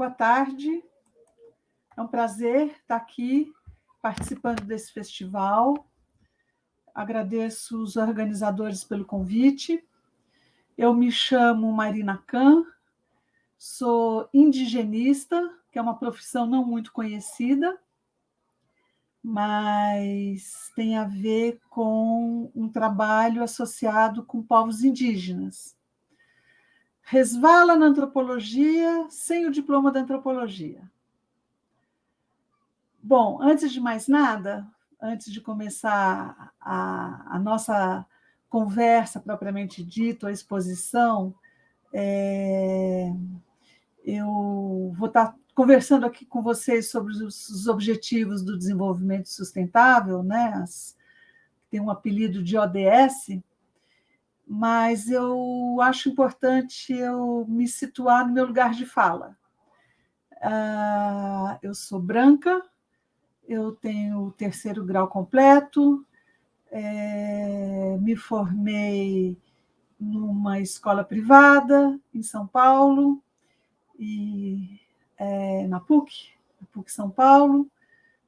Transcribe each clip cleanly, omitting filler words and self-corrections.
boa tarde. É um prazer estar aqui participando desse festival. Agradeço os organizadores pelo convite. Eu me chamo Marina Kahn, sou indigenista, que é uma profissão não muito conhecida, mas tem a ver com um trabalho associado com povos indígenas. Resvala na antropologia sem o diploma da antropologia. Bom, antes de mais nada, antes de começar a nossa conversa propriamente dita, a exposição, eu vou estar conversando aqui com vocês sobre os objetivos do desenvolvimento sustentável, né? Tem um apelido de ODS, mas eu acho importante eu me situar no meu lugar de fala. Eu sou branca, eu tenho o 3º grau completo, me formei numa escola privada em São Paulo, e na PUC São Paulo,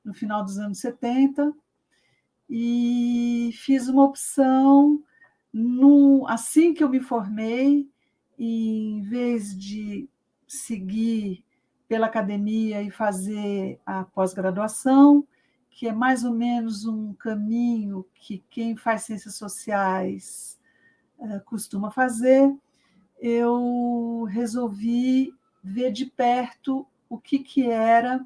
no final dos anos 70, e fiz uma opção, assim que eu me formei, em vez de seguir pela academia e fazer a pós-graduação, que é mais ou menos um caminho que quem faz ciências sociais costuma fazer, eu resolvi ver de perto o que era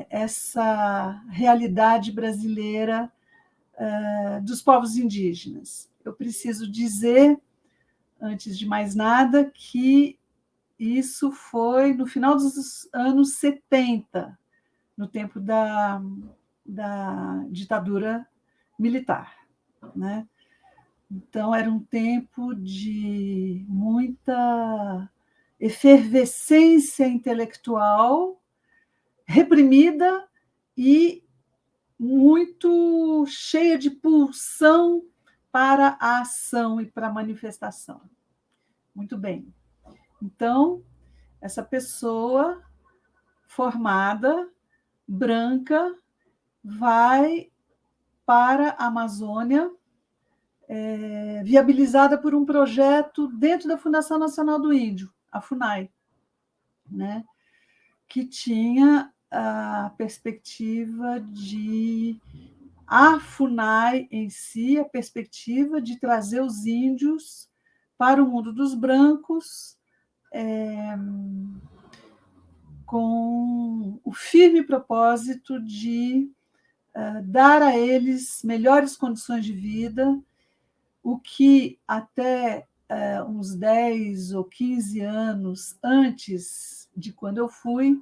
essa realidade brasileira dos povos indígenas. Eu preciso dizer, antes de mais nada, que isso foi no final dos anos 70, no tempo da ditadura militar, né? Então, era um tempo de muita efervescência intelectual, reprimida e muito cheia de pulsão para a ação e para a manifestação. Muito bem. Então, essa pessoa formada, branca, vai para a Amazônia, viabilizada por um projeto dentro da Fundação Nacional do Índio, a FUNAI, né? Que tinha a perspectiva a FUNAI em si, a perspectiva de trazer os índios para o mundo dos brancos, com o firme propósito de dar a eles melhores condições de vida, o que até uns 10 ou 15 anos antes de quando eu fui,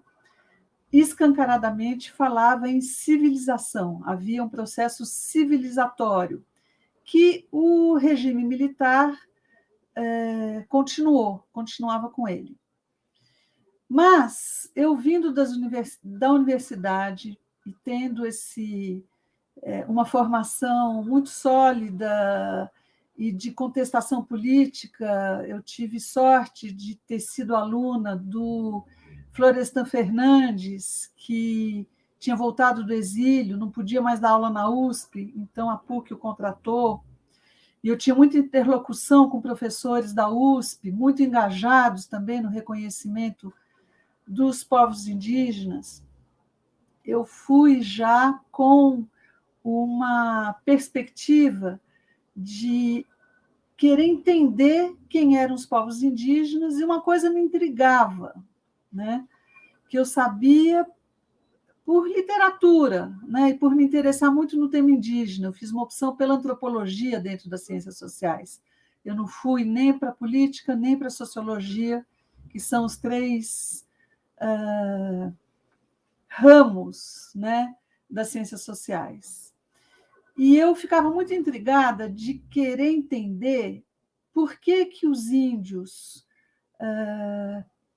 escancaradamente falava em civilização. Havia um processo civilizatório que o regime militar continuava com ele. Mas eu vindo da universidade e tendo uma formação muito sólida e de contestação política, eu tive sorte de ter sido aluna do Florestan Fernandes, que tinha voltado do exílio, não podia mais dar aula na USP, então a PUC o contratou, e eu tinha muita interlocução com professores da USP, muito engajados também no reconhecimento dos povos indígenas. Eu fui já com uma perspectiva de querer entender quem eram os povos indígenas, e uma coisa me intrigava, né? Que eu sabia por literatura, né? E por me interessar muito no tema indígena. Eu fiz uma opção pela antropologia dentro das ciências sociais. Eu não fui nem para a política, nem para a sociologia, que são os 3 ramos, né, das ciências sociais. E eu ficava muito intrigada de querer entender por que os índios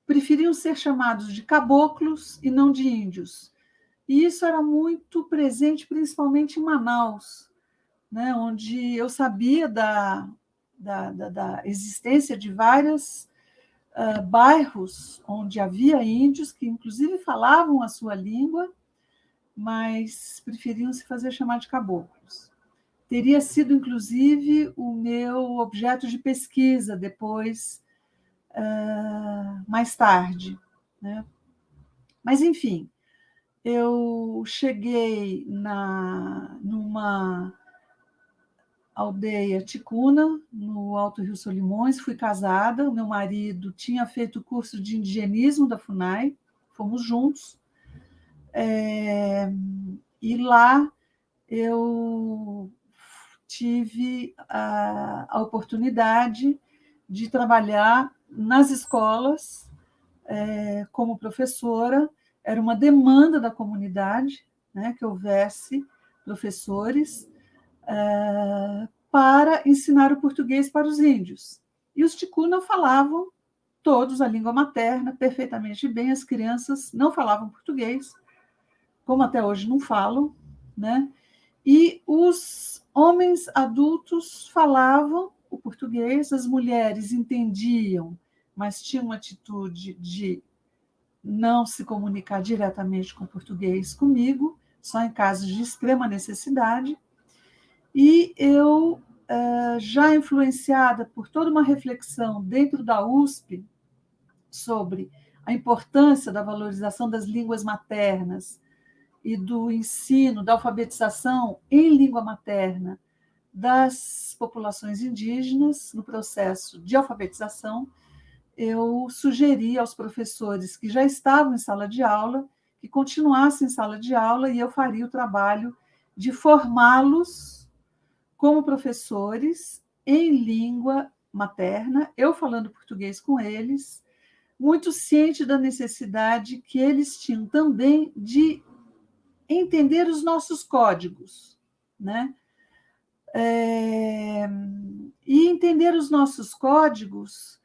preferiam ser chamados de caboclos e não de índios. E isso era muito presente, principalmente em Manaus, né, onde eu sabia da existência de várias bairros onde havia índios que, inclusive, falavam a sua língua, mas preferiam se fazer chamar de caboclos. Teria sido, inclusive, o meu objeto de pesquisa depois, mais tarde, né? Mas, enfim, eu cheguei numa aldeia ticuna, no Alto Rio Solimões, fui casada, o meu marido tinha feito o curso de indigenismo da FUNAI, fomos juntos, e lá eu tive a oportunidade de trabalhar nas escolas como professora. Era uma demanda da comunidade, né, que houvesse professores para ensinar o português para os índios. E os ticuna falavam todos a língua materna perfeitamente bem, as crianças não falavam português, como até hoje não falam, né? E os homens adultos falavam o português, as mulheres entendiam, mas tinham uma atitude de não se comunicar diretamente com o português comigo, só em casos de extrema necessidade. E eu, já influenciada por toda uma reflexão dentro da USP sobre a importância da valorização das línguas maternas e do ensino, da alfabetização em língua materna das populações indígenas no processo de alfabetização, eu sugeri aos professores que já estavam em sala de aula que continuassem em sala de aula e eu faria o trabalho de formá-los como professores em língua materna, eu falando português com eles, muito ciente da necessidade que eles tinham também de entender os nossos códigos, né? E entender os nossos códigos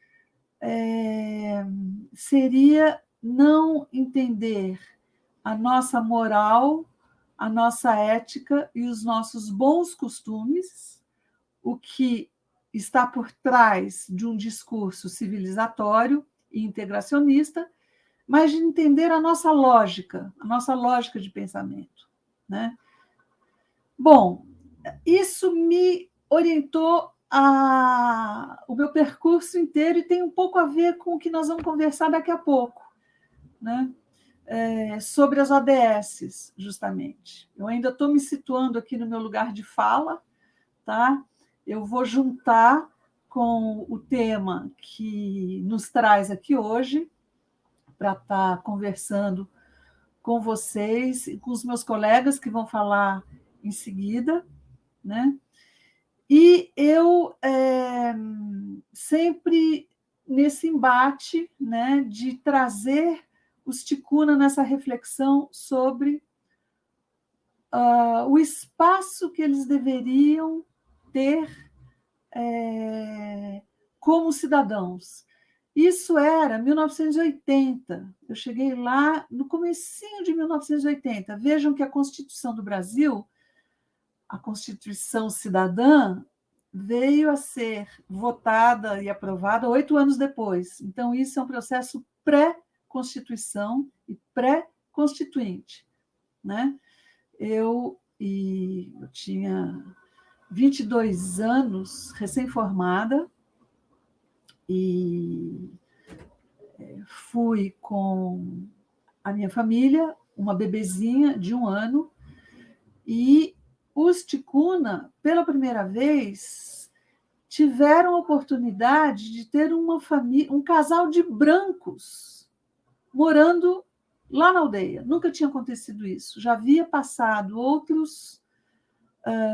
seria não entender a nossa moral, a nossa ética e os nossos bons costumes, o que está por trás de um discurso civilizatório e integracionista, mas de entender a nossa lógica de pensamento, né? Bom, isso me orientou o meu percurso inteiro e tem um pouco a ver com o que nós vamos conversar daqui a pouco, né? Sobre as ODSs, justamente. Eu ainda estou me situando aqui no meu lugar de fala, tá? Eu vou juntar com o tema que nos traz aqui hoje, para estar conversando com vocês e com os meus colegas que vão falar em seguida, né? E eu sempre nesse embate, né, de trazer os ticuna nessa reflexão sobre o espaço que eles deveriam ter como cidadãos. Isso era 1980. Eu cheguei lá no comecinho de 1980. Vejam que a Constituição do Brasil, a Constituição Cidadã, veio a ser votada e aprovada 8 anos depois. Então, isso é um processo pré-Constituição e pré-constituinte, né? Eu tinha 22 anos, recém-formada, e fui com a minha família, uma bebezinha de 1 ano, e os ticuna, pela primeira vez, tiveram a oportunidade de ter uma família, um casal de brancos morando lá na aldeia. Nunca tinha acontecido isso. Já havia passado outros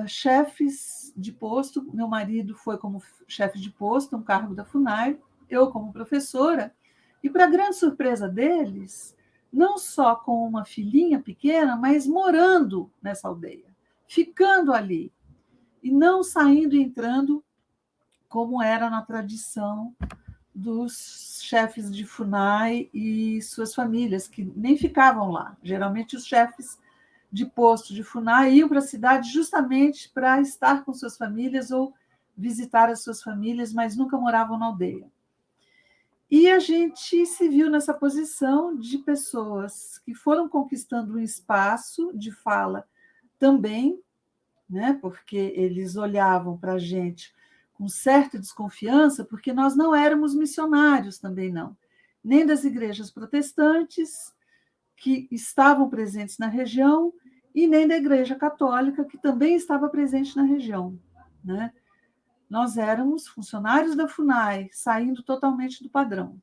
chefes de posto. Meu marido foi como chefe de posto, um cargo da FUNAI, eu como professora, e, para grande surpresa deles, não só com uma filhinha pequena, mas morando nessa aldeia, ficando ali, e não saindo e entrando, como era na tradição dos chefes de FUNAI e suas famílias, que nem ficavam lá. Geralmente, os chefes de posto de FUNAI iam para a cidade justamente para estar com suas famílias ou visitar as suas famílias, mas nunca moravam na aldeia. E a gente se viu nessa posição de pessoas que foram conquistando um espaço de fala também, né? Porque eles olhavam para a gente com certa desconfiança, porque nós não éramos missionários também, não, nem das igrejas protestantes que estavam presentes na região e nem da Igreja Católica, que também estava presente na região, né? Nós éramos funcionários da FUNAI, saindo totalmente do padrão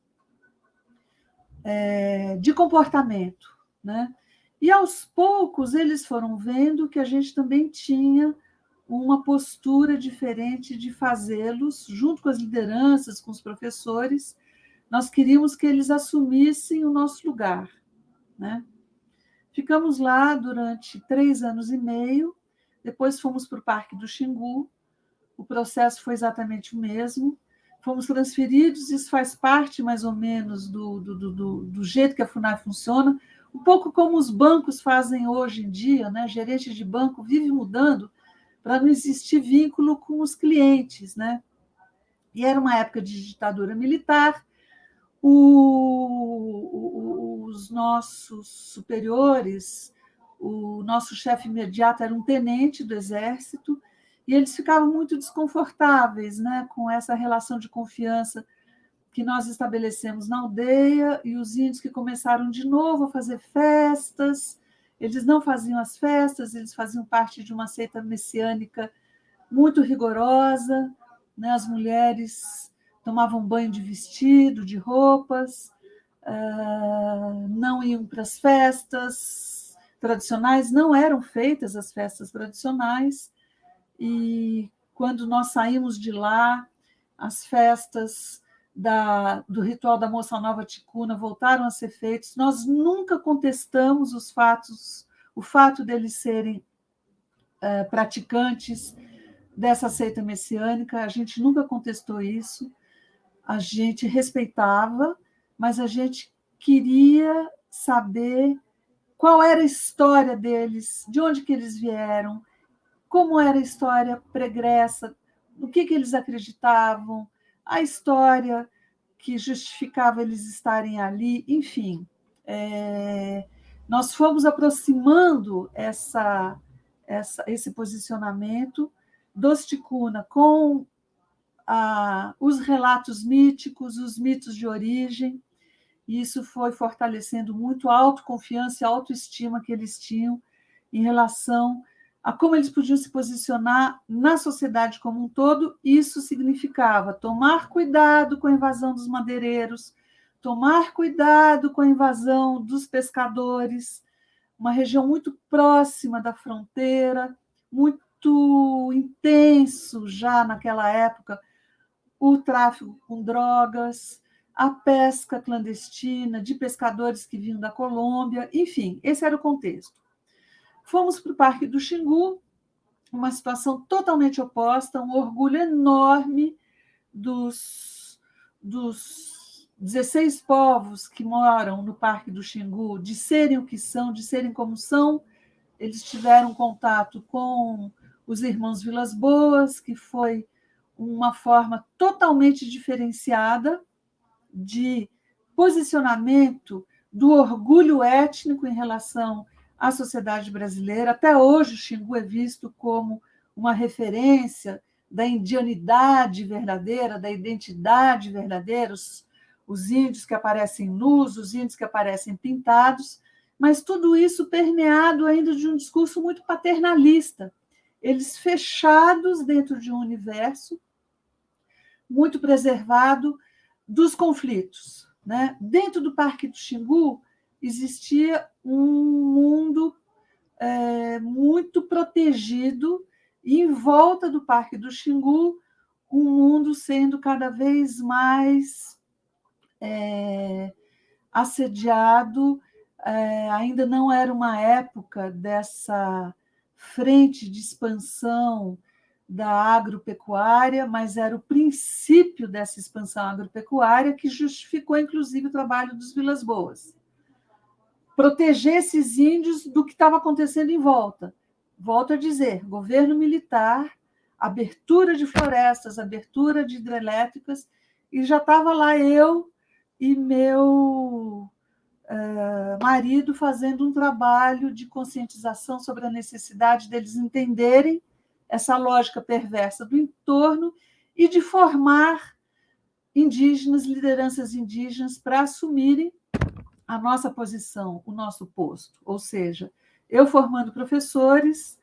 de comportamento, né? E aos poucos eles foram vendo que a gente também tinha uma postura diferente de fazê-los, junto com as lideranças, com os professores. Nós queríamos que eles assumissem o nosso lugar, né? Ficamos lá durante 3 anos e meio, depois fomos para o Parque do Xingu, o processo foi exatamente o mesmo, fomos transferidos, isso faz parte mais ou menos do jeito que a FUNAI funciona, um pouco como os bancos fazem hoje em dia, né? Gerente de banco vive mudando para não existir vínculo com os clientes, né? E era uma época de ditadura militar, os nossos superiores, o nosso chefe imediato era um tenente do Exército, e eles ficavam muito desconfortáveis, né, com essa relação de confiança que nós estabelecemos na aldeia, e os índios que começaram de novo a fazer festas. Eles não faziam as festas, eles faziam parte de uma seita messiânica muito rigorosa, né? As mulheres tomavam banho de vestido, de roupas, não iam para as festas tradicionais, não eram feitas as festas tradicionais, e quando nós saímos de lá, as festas do ritual da Moça Nova Ticuna voltaram a ser feitos. Nós nunca contestamos o fato deles serem praticantes dessa seita messiânica, a gente nunca contestou isso, a gente respeitava, mas a gente queria saber qual era a história deles, de onde que eles vieram, como era a história pregressa, no que eles acreditavam, a história que justificava eles estarem ali, enfim. Nós fomos aproximando esse posicionamento dos Ticuna com os relatos míticos, os mitos de origem, e isso foi fortalecendo muito a autoconfiança e a autoestima que eles tinham em relação a como eles podiam se posicionar na sociedade como um todo. Isso significava tomar cuidado com a invasão dos madeireiros, tomar cuidado com a invasão dos pescadores, uma região muito próxima da fronteira, muito intenso já naquela época o tráfico com drogas, a pesca clandestina de pescadores que vinham da Colômbia, enfim, esse era o contexto. Fomos para o Parque do Xingu, uma situação totalmente oposta, um orgulho enorme dos 16 povos que moram no Parque do Xingu, de serem o que são, de serem como são. Eles tiveram contato com os irmãos Vilas Boas, que foi uma forma totalmente diferenciada de posicionamento do orgulho étnico em relação à sociedade brasileira. Até hoje, o Xingu é visto como uma referência da indianidade verdadeira, da identidade verdadeira, os índios que aparecem nus, os índios que aparecem pintados, mas tudo isso permeado ainda de um discurso muito paternalista. Eles fechados dentro de um universo muito preservado dos conflitos, né? Dentro do Parque do Xingu existia um mundo muito protegido, e em volta do Parque do Xingu um mundo sendo cada vez mais assediado. Ainda não era uma época dessa frente de expansão da agropecuária, mas era o princípio dessa expansão agropecuária que justificou, inclusive, o trabalho dos Vilas Boas. Proteger esses índios do que estava acontecendo em volta. Volto a dizer, governo militar, abertura de florestas, abertura de hidrelétricas, e já estava lá eu, e meu marido fazendo um trabalho de conscientização sobre a necessidade deles entenderem essa lógica perversa do entorno e de formar indígenas, lideranças indígenas, para assumirem a nossa posição, o nosso posto. Ou seja, eu formando professores,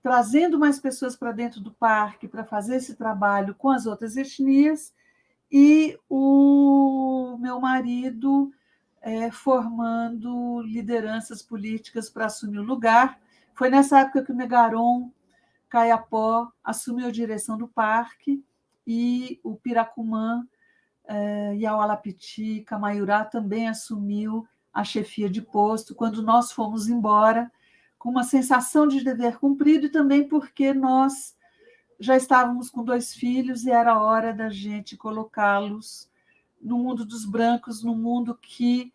trazendo mais pessoas para dentro do parque para fazer esse trabalho com as outras etnias, e o meu marido formando lideranças políticas para assumir o lugar. Foi nessa época que o Negaron Caiapó assumiu a direção do parque e o Piracumã Yaualapiti Camaiurá também assumiu a chefia de posto, quando nós fomos embora, com uma sensação de dever cumprido e também porque nós já estávamos com 2 filhos e era hora da gente colocá-los no mundo dos brancos, no mundo que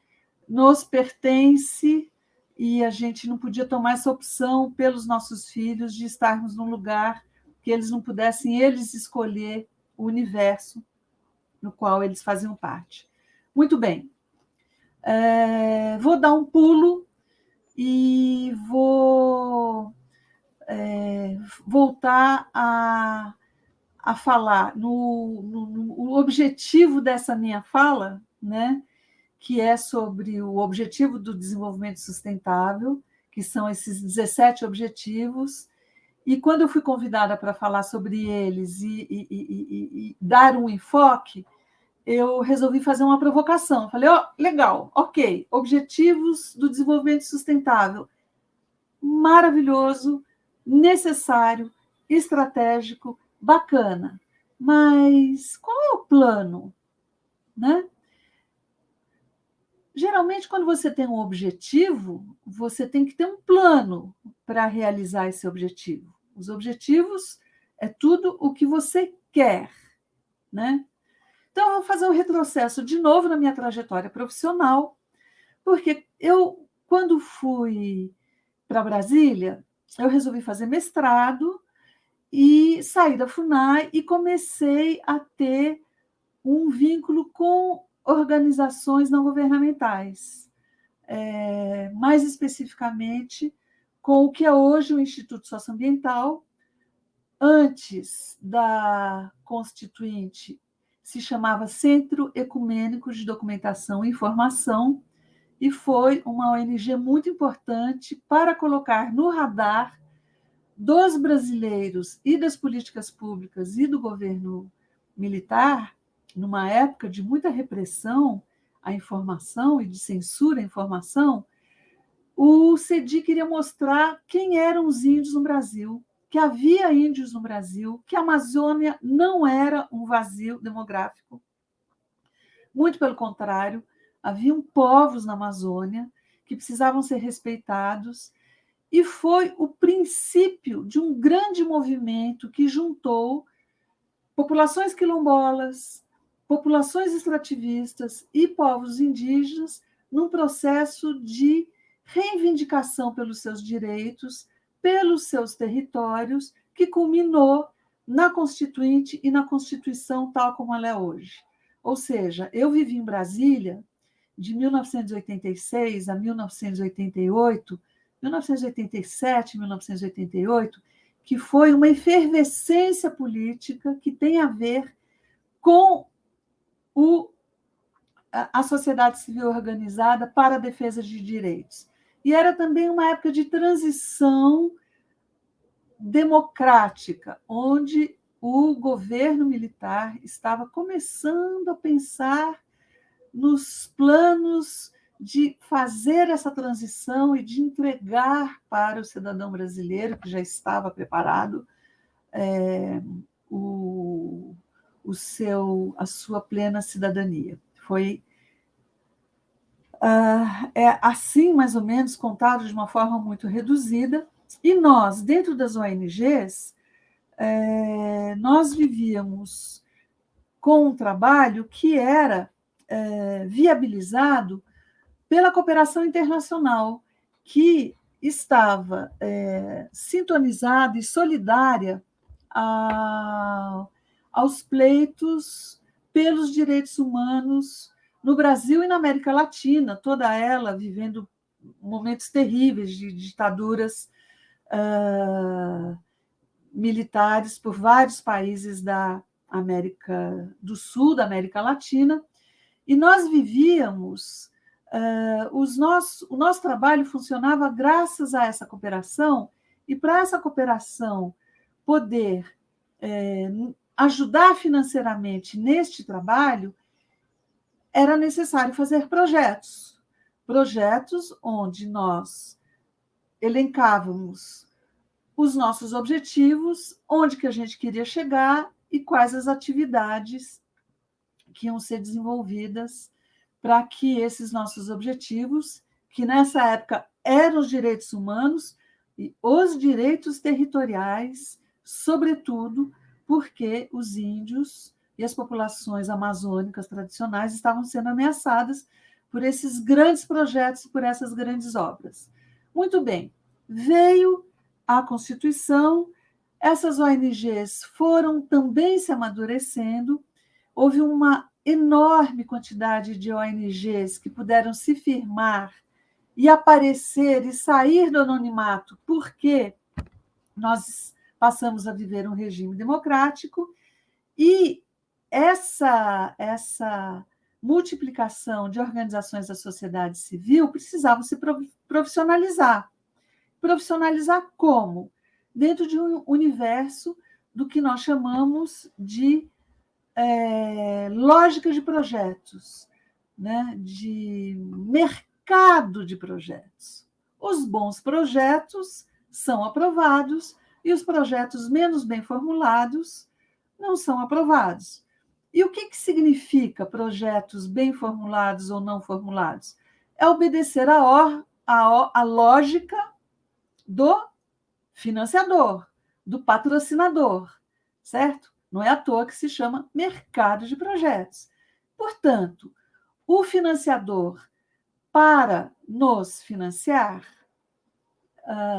nos pertence, e a gente não podia tomar essa opção pelos nossos filhos de estarmos num lugar que eles não pudessem eles escolher o universo no qual eles faziam parte. Muito bem. Vou dar um pulo e vou voltar a falar no objetivo dessa minha fala, né, que é sobre o objetivo do desenvolvimento sustentável, que são esses 17 objetivos. E quando eu fui convidada para falar sobre eles e dar um enfoque, eu resolvi fazer uma provocação. Falei, legal, ok, objetivos do desenvolvimento sustentável, maravilhoso, necessário, estratégico, bacana. Mas qual é o plano? Né? Geralmente, quando você tem um objetivo, você tem que ter um plano para realizar esse objetivo. Os objetivos é tudo o que você quer, né? Então, eu vou fazer um retrocesso de novo na minha trajetória profissional, porque eu, quando fui para Brasília, eu resolvi fazer mestrado e saí da FUNAI e comecei a ter um vínculo com organizações não governamentais, mais especificamente com o que é hoje o Instituto Socioambiental. Antes da Constituinte, se chamava Centro Ecumênico de Documentação e Informação, e foi uma ONG muito importante para colocar no radar dos brasileiros e das políticas públicas e do governo militar, numa época de muita repressão à informação e de censura à informação. O CEDI queria mostrar quem eram os índios no Brasil, que havia índios no Brasil, que a Amazônia não era um vazio demográfico. Muito pelo contrário, haviam povos na Amazônia que precisavam ser respeitados, e foi o princípio de um grande movimento que juntou populações quilombolas, populações extrativistas e povos indígenas num processo de reivindicação pelos seus direitos, pelos seus territórios, que culminou na Constituinte e na Constituição tal como ela é hoje. Ou seja, eu vivi em Brasília de 1986 a 1988, 1987, 1988, que foi uma efervescência política que tem a ver com a sociedade civil organizada para a defesa de direitos. E era também uma época de transição democrática, onde o governo militar estava começando a pensar nos planos de fazer essa transição e de entregar para o cidadão brasileiro, que já estava preparado, a sua plena cidadania. Foi assim, mais ou menos, contado de uma forma muito reduzida. E nós, dentro das ONGs, nós vivíamos com um trabalho que era viabilizado pela cooperação internacional, que estava sintonizada e solidária aos pleitos pelos direitos humanos no Brasil e na América Latina, toda ela vivendo momentos terríveis de ditaduras militares por vários países da América do Sul, da América Latina, e nós vivíamos, o nosso trabalho funcionava graças a essa cooperação, e para essa cooperação poder ajudar financeiramente neste trabalho, era necessário fazer projetos onde nós elencávamos os nossos objetivos, onde que a gente queria chegar e quais as atividades que iam ser desenvolvidas para que esses nossos objetivos, que nessa época eram os direitos humanos e os direitos territoriais, sobretudo porque os índios e as populações amazônicas tradicionais estavam sendo ameaçadas por esses grandes projetos, por essas grandes obras. Muito bem, veio a Constituição, essas ONGs foram também se amadurecendo, houve uma enorme quantidade de ONGs que puderam se firmar e aparecer e sair do anonimato, porque nós passamos a viver um regime democrático e essa multiplicação de organizações da sociedade civil precisava se profissionalizar. Profissionalizar como? Dentro de um universo do que nós chamamos de lógica de projetos, né? De mercado de projetos. Os bons projetos são aprovados e os projetos menos bem formulados não são aprovados. E o que significa projetos bem formulados ou não formulados? É obedecer à lógica do financiador, do patrocinador, certo? Não é à toa que se chama mercado de projetos. Portanto, o financiador, para nos financiar,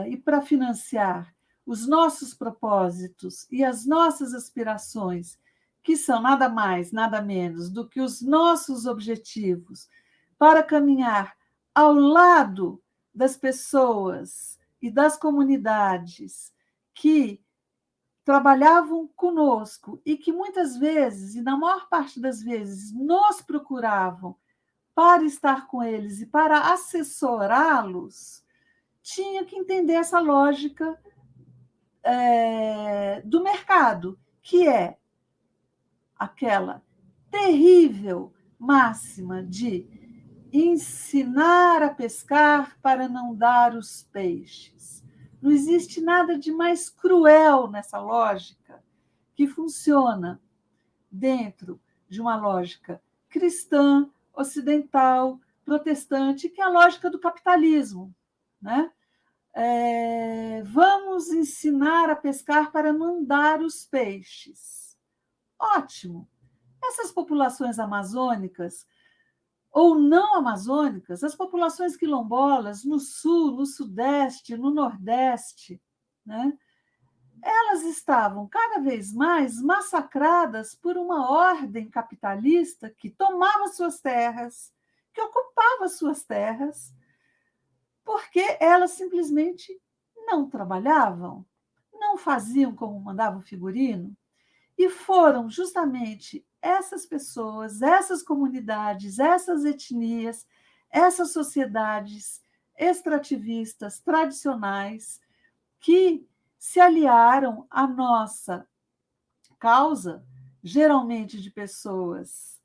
e para financiar os nossos propósitos e as nossas aspirações, que são nada mais, nada menos do que os nossos objetivos, para caminhar ao lado das pessoas e das comunidades que trabalhavam conosco e que muitas vezes, e na maior parte das vezes, nos procuravam para estar com eles e para assessorá-los, tinha que entender essa lógica do mercado, que é aquela terrível máxima de ensinar a pescar para não dar os peixes. Não existe nada de mais cruel nessa lógica, que funciona dentro de uma lógica cristã, ocidental, protestante, que é a lógica do capitalismo, né? Vamos ensinar a pescar para não dar os peixes. Ótimo! Essas populações amazônicas ou não amazônicas, as populações quilombolas no sul, no sudeste, no nordeste, né? Elas estavam cada vez mais massacradas por uma ordem capitalista que tomava suas terras, que ocupava suas terras, porque elas simplesmente não trabalhavam, não faziam como mandava o figurino, e foram justamente essas pessoas, essas comunidades, essas etnias, essas sociedades extrativistas tradicionais que se aliaram à nossa causa, geralmente de pessoas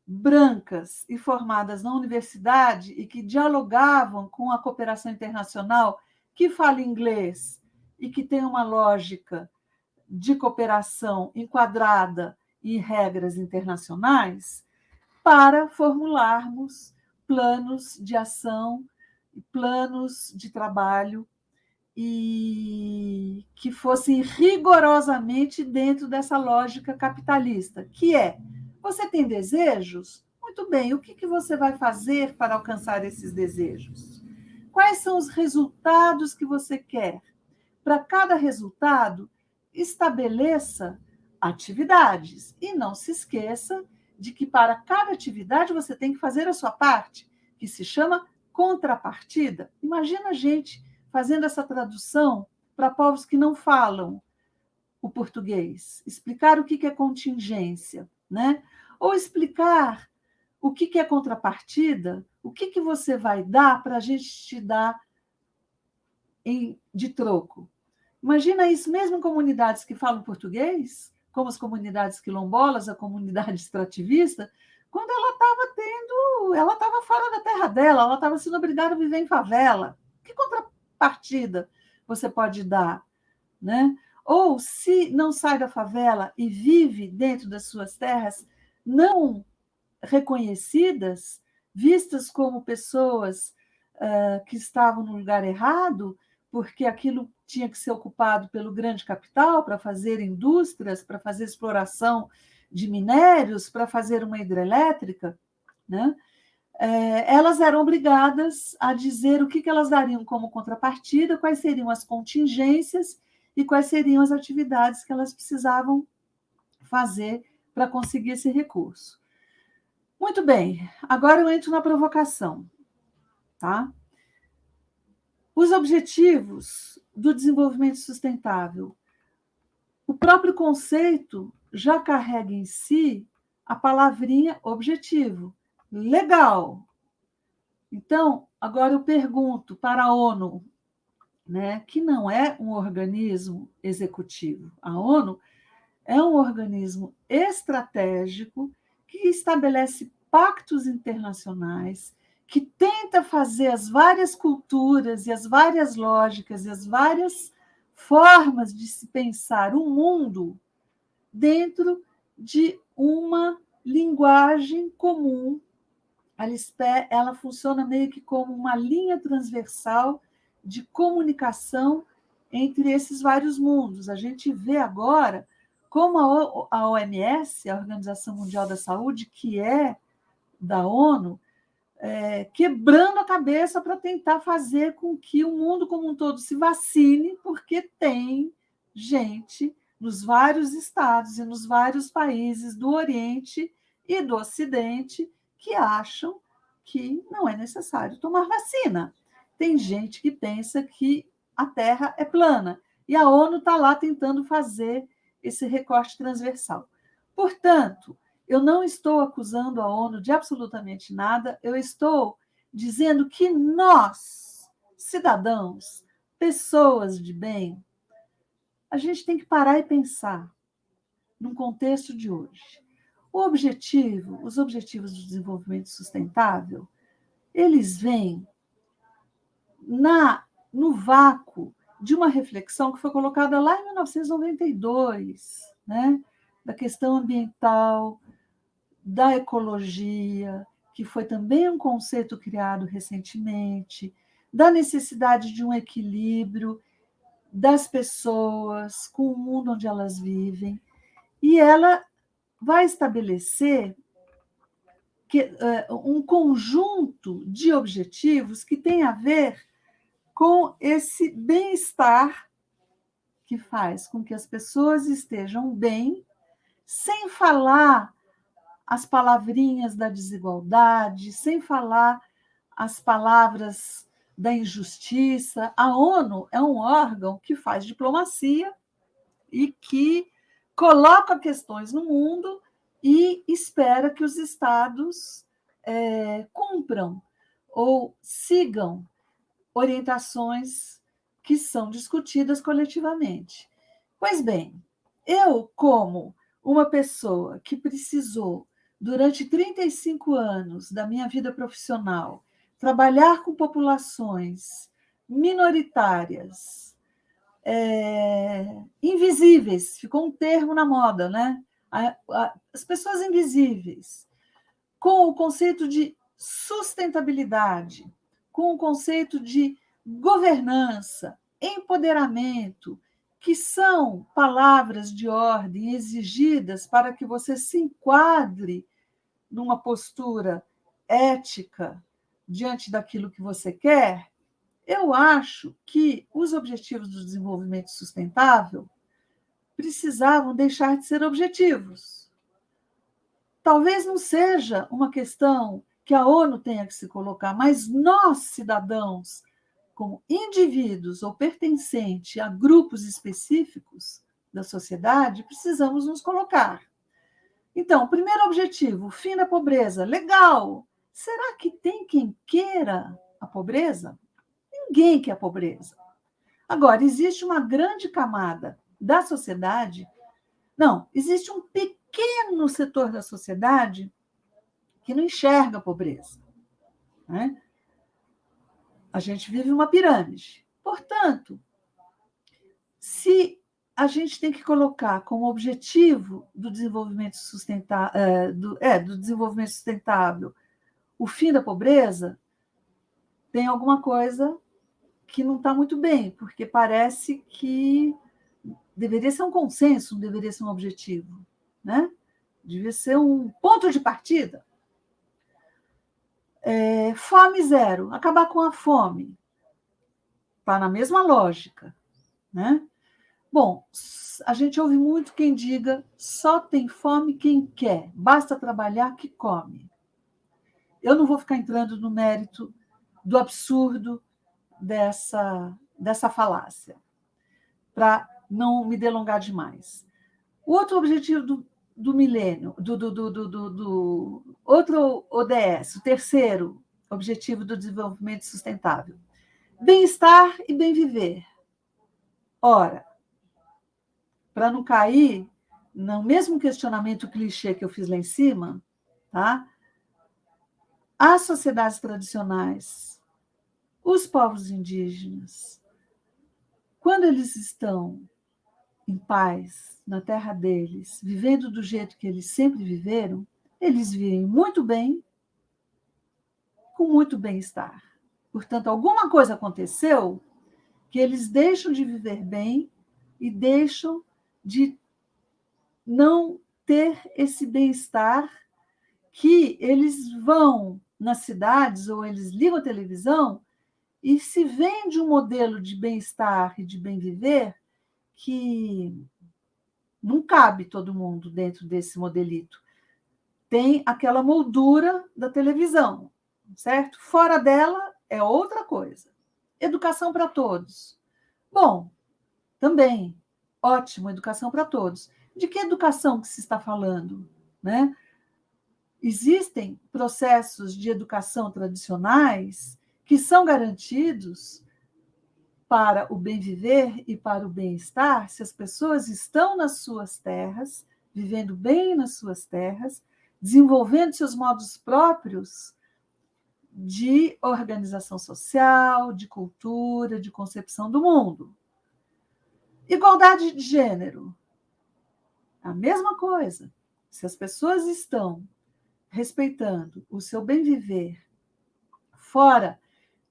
brancas e formadas na universidade e que dialogavam com a cooperação internacional, que fala inglês e que tem uma lógica de cooperação enquadrada em regras internacionais, para formularmos planos de ação, planos de trabalho e que fossem rigorosamente dentro dessa lógica capitalista, que é: você tem desejos? Muito bem, o que você vai fazer para alcançar esses desejos? Quais são os resultados que você quer? Para cada resultado, estabeleça atividades e não se esqueça de que para cada atividade você tem que fazer a sua parte, que se chama contrapartida. Imagina a gente fazendo essa tradução para povos que não falam o português, explicar o que é contingência, né? Ou explicar o que é contrapartida, o que você vai dar para a gente te dar de troco. Imagina isso mesmo em comunidades que falam português, como as comunidades quilombolas, a comunidade extrativista, quando ela estava fora da terra dela, ela estava sendo obrigada a viver em favela. Que contrapartida você pode dar, né? Ou se não sai da favela e vive dentro das suas terras não reconhecidas, vistas como pessoas que estavam no lugar errado, porque aquilo tinha que ser ocupado pelo grande capital para fazer indústrias, para fazer exploração de minérios, para fazer uma hidrelétrica, né? Elas eram obrigadas a dizer o que elas dariam como contrapartida, quais seriam as contingências e quais seriam as atividades que elas precisavam fazer para conseguir esse recurso. Muito bem, agora eu entro na provocação, tá? Os objetivos do desenvolvimento sustentável. O próprio conceito já carrega em si a palavrinha objetivo. Legal. Então, agora eu pergunto para a ONU, né, que não é um organismo executivo. A ONU é um organismo estratégico que estabelece pactos internacionais, que tenta fazer as várias culturas e as várias lógicas e as várias formas de se pensar o mundo dentro de uma linguagem comum. Ela funciona meio que como uma linha transversal de comunicação entre esses vários mundos. A gente vê agora como a OMS, a Organização Mundial da Saúde, que é da ONU, quebrando a cabeça para tentar fazer com que o mundo como um todo se vacine, porque tem gente nos vários estados e nos vários países do Oriente e do Ocidente que acham que não é necessário tomar vacina. Tem gente que pensa que a Terra é plana, e a ONU está lá tentando fazer esse recorte transversal. Portanto, eu não estou acusando a ONU de absolutamente nada, eu estou dizendo que nós, cidadãos, pessoas de bem, a gente tem que parar e pensar num contexto de hoje. Os objetivos do desenvolvimento sustentável, eles vêm no vácuo de uma reflexão que foi colocada lá em 1992, né? Da questão ambiental, da ecologia, que foi também um conceito criado recentemente, da necessidade de um equilíbrio das pessoas com o mundo onde elas vivem, e ela vai estabelecer um conjunto de objetivos que tem a ver com esse bem-estar que faz com que as pessoas estejam bem, sem falar as palavrinhas da desigualdade, sem falar as palavras da injustiça. A ONU é um órgão que faz diplomacia e que coloca questões no mundo e espera que os estados cumpram ou sigam orientações que são discutidas coletivamente. Pois bem, eu, como uma pessoa que precisou, durante 35 anos da minha vida profissional, trabalhar com populações minoritárias, invisíveis, ficou um termo na moda, né? As pessoas invisíveis, com o conceito de sustentabilidade, com o conceito de governança, empoderamento, que são palavras de ordem exigidas para que você se enquadre numa postura ética diante daquilo que você quer, eu acho que os objetivos do desenvolvimento sustentável precisavam deixar de ser objetivos. talvez não seja uma questão que a ONU tenha que se colocar, mas nós, cidadãos, como indivíduos ou pertencentes a grupos específicos da sociedade, precisamos nos colocar. Então, primeiro objetivo, fim da pobreza. Legal! Será que tem quem queira a pobreza? Ninguém quer a pobreza. Agora, existe uma grande camada da sociedade, não, existe um pequeno setor da sociedade que não enxerga a pobreza, né? A gente vive uma pirâmide. Portanto, se a gente tem que colocar como objetivo do desenvolvimento sustentável, do desenvolvimento sustentável o fim da pobreza, tem alguma coisa que não está muito bem, porque parece que deveria ser um consenso, não deveria ser um objetivo, né? Devia ser um ponto de partida. Fome zero, acabar com a fome. Está na mesma lógica, né? Bom, a gente ouve muito quem diga só tem fome quem quer, basta trabalhar que come. Eu não vou ficar entrando no mérito do absurdo dessa falácia, para não me delongar demais. O outro objetivo do milênio, do outro ODS, o terceiro objetivo do desenvolvimento sustentável, bem-estar e bem viver. Ora, para não cair no mesmo questionamento clichê que eu fiz lá em cima, tá? As sociedades tradicionais, os povos indígenas, quando eles estão em paz na terra deles, vivendo do jeito que eles sempre viveram, eles vivem muito bem, com muito bem-estar. Portanto, alguma coisa aconteceu que eles deixam de viver bem e deixam de não ter esse bem-estar, que eles vão nas cidades ou eles ligam a televisão e se vende um modelo de bem-estar e de bem-viver que não cabe todo mundo dentro desse modelito. Tem aquela moldura da televisão, certo? Fora dela é outra coisa. Educação para todos. Bom, também, ótimo, educação para todos. De que educação que se está falando, né? Existem processos de educação tradicionais que são garantidos para o bem-viver e para o bem-estar se as pessoas estão nas suas terras, vivendo bem nas suas terras, desenvolvendo seus modos próprios de organização social, de cultura, de concepção do mundo. Igualdade de gênero. A mesma coisa. Se as pessoas estão respeitando o seu bem-viver fora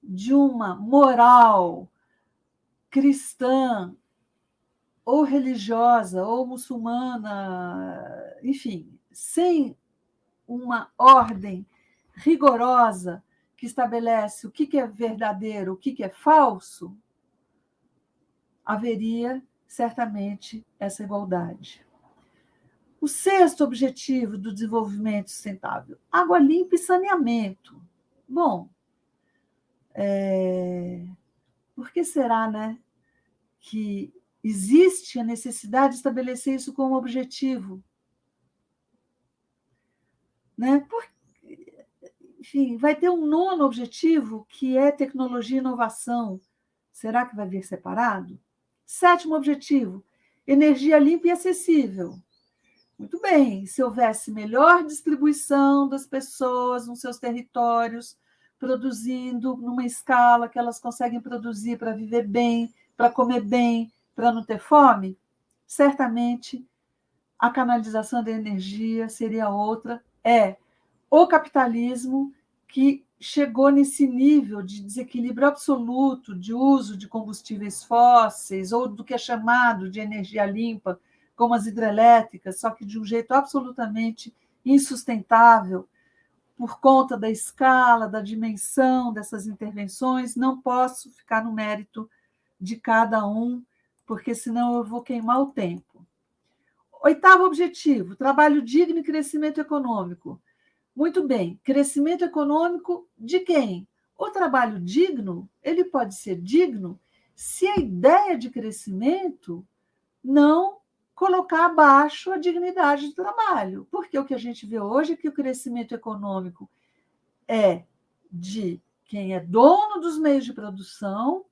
de uma moral cristã ou religiosa ou muçulmana, enfim, sem uma ordem rigorosa que estabelece o que é verdadeiro, o que é falso, haveria certamente essa igualdade. O sexto objetivo do desenvolvimento sustentável: água limpa e saneamento. Bom, por que será, né, que existe a necessidade de estabelecer isso como objetivo? Né? Enfim, vai ter um nono objetivo, que é tecnologia e inovação. Será que vai vir separado? Sétimo objetivo, energia limpa e acessível. Muito bem, se houvesse melhor distribuição das pessoas nos seus territórios, produzindo numa escala que elas conseguem produzir para viver bem, para comer bem, para não ter fome, certamente a canalização da energia seria outra. O capitalismo que chegou nesse nível de desequilíbrio absoluto de uso de combustíveis fósseis ou do que é chamado de energia limpa, como as hidrelétricas, só que de um jeito absolutamente insustentável por conta da escala, da dimensão dessas intervenções. Não posso ficar no mérito de cada um, porque senão eu vou queimar o tempo. Oitavo objetivo, trabalho digno e crescimento econômico. Muito bem, crescimento econômico de quem? O trabalho digno, ele pode ser digno se a ideia de crescimento não colocar abaixo a dignidade do trabalho. Porque o que a gente vê hoje é que o crescimento econômico é de quem é dono dos meios de produção,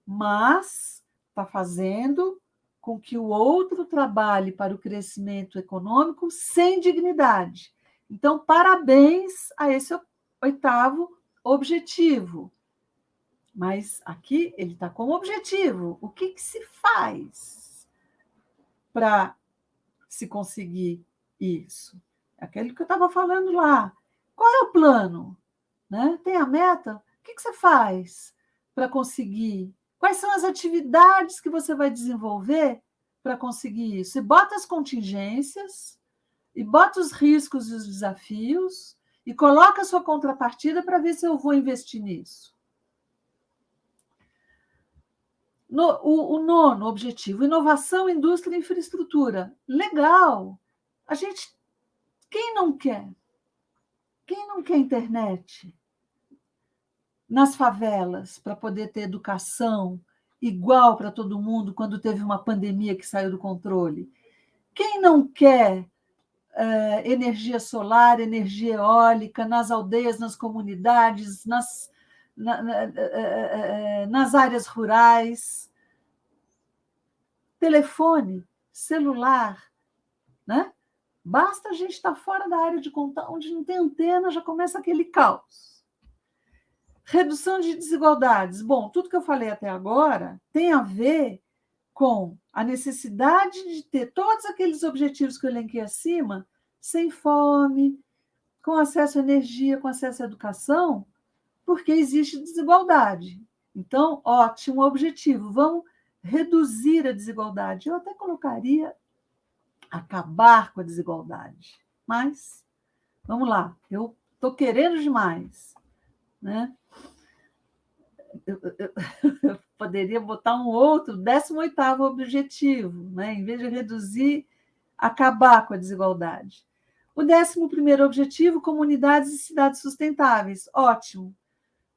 mas está fazendo com que o outro trabalhe para o crescimento econômico sem dignidade. Então, parabéns a esse oitavo objetivo. Mas aqui ele está como objetivo. O que se faz para se conseguir isso? Aquele que eu estava falando lá. Qual é o plano? Né? Tem a meta? O que você faz para conseguir? Quais são as atividades que você vai desenvolver para conseguir isso? E bota as contingências, e bota os riscos e os desafios, e coloca a sua contrapartida para ver se eu vou investir nisso. O nono objetivo, inovação, indústria e infraestrutura. Legal. Quem não quer? Quem não quer internet nas favelas para poder ter educação igual para todo mundo quando teve uma pandemia que saiu do controle? Quem não quer energia solar, energia eólica nas aldeias, nas comunidades, nas áreas rurais? Telefone, celular, né? Basta a gente estar fora da área de contato, onde não tem antena, já começa aquele caos. Redução de desigualdades. Bom, tudo que eu falei até agora tem a ver com a necessidade de ter todos aqueles objetivos que eu elenquei acima, sem fome, com acesso à energia, com acesso à educação, porque existe desigualdade. Então, ótimo objetivo. Vamos reduzir a desigualdade. Eu até colocaria acabar com a desigualdade. Mas, vamos lá, eu estou querendo demais. Né? Eu poderia botar um outro, 18º objetivo, né? Em vez de reduzir, acabar com a desigualdade. O 11º objetivo, comunidades e cidades sustentáveis. Ótimo.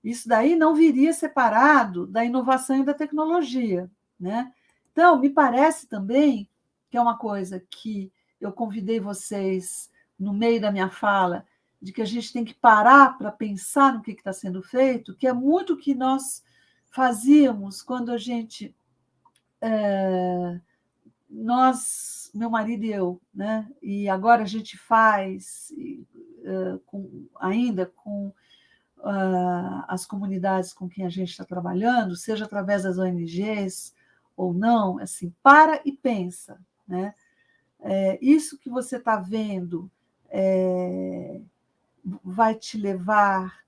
Isso daí não viria separado da inovação e da tecnologia. Né? Então, me parece também que é uma coisa que eu convidei vocês, no meio da minha fala, de que a gente tem que parar para pensar no que está sendo feito, que é muito o que nós fazíamos quando a gente... meu marido e eu, né? E agora a gente faz, ainda com as comunidades com quem a gente está trabalhando, seja através das ONGs ou não, assim, para e pensa. Né? Isso que você está vendo vai te levar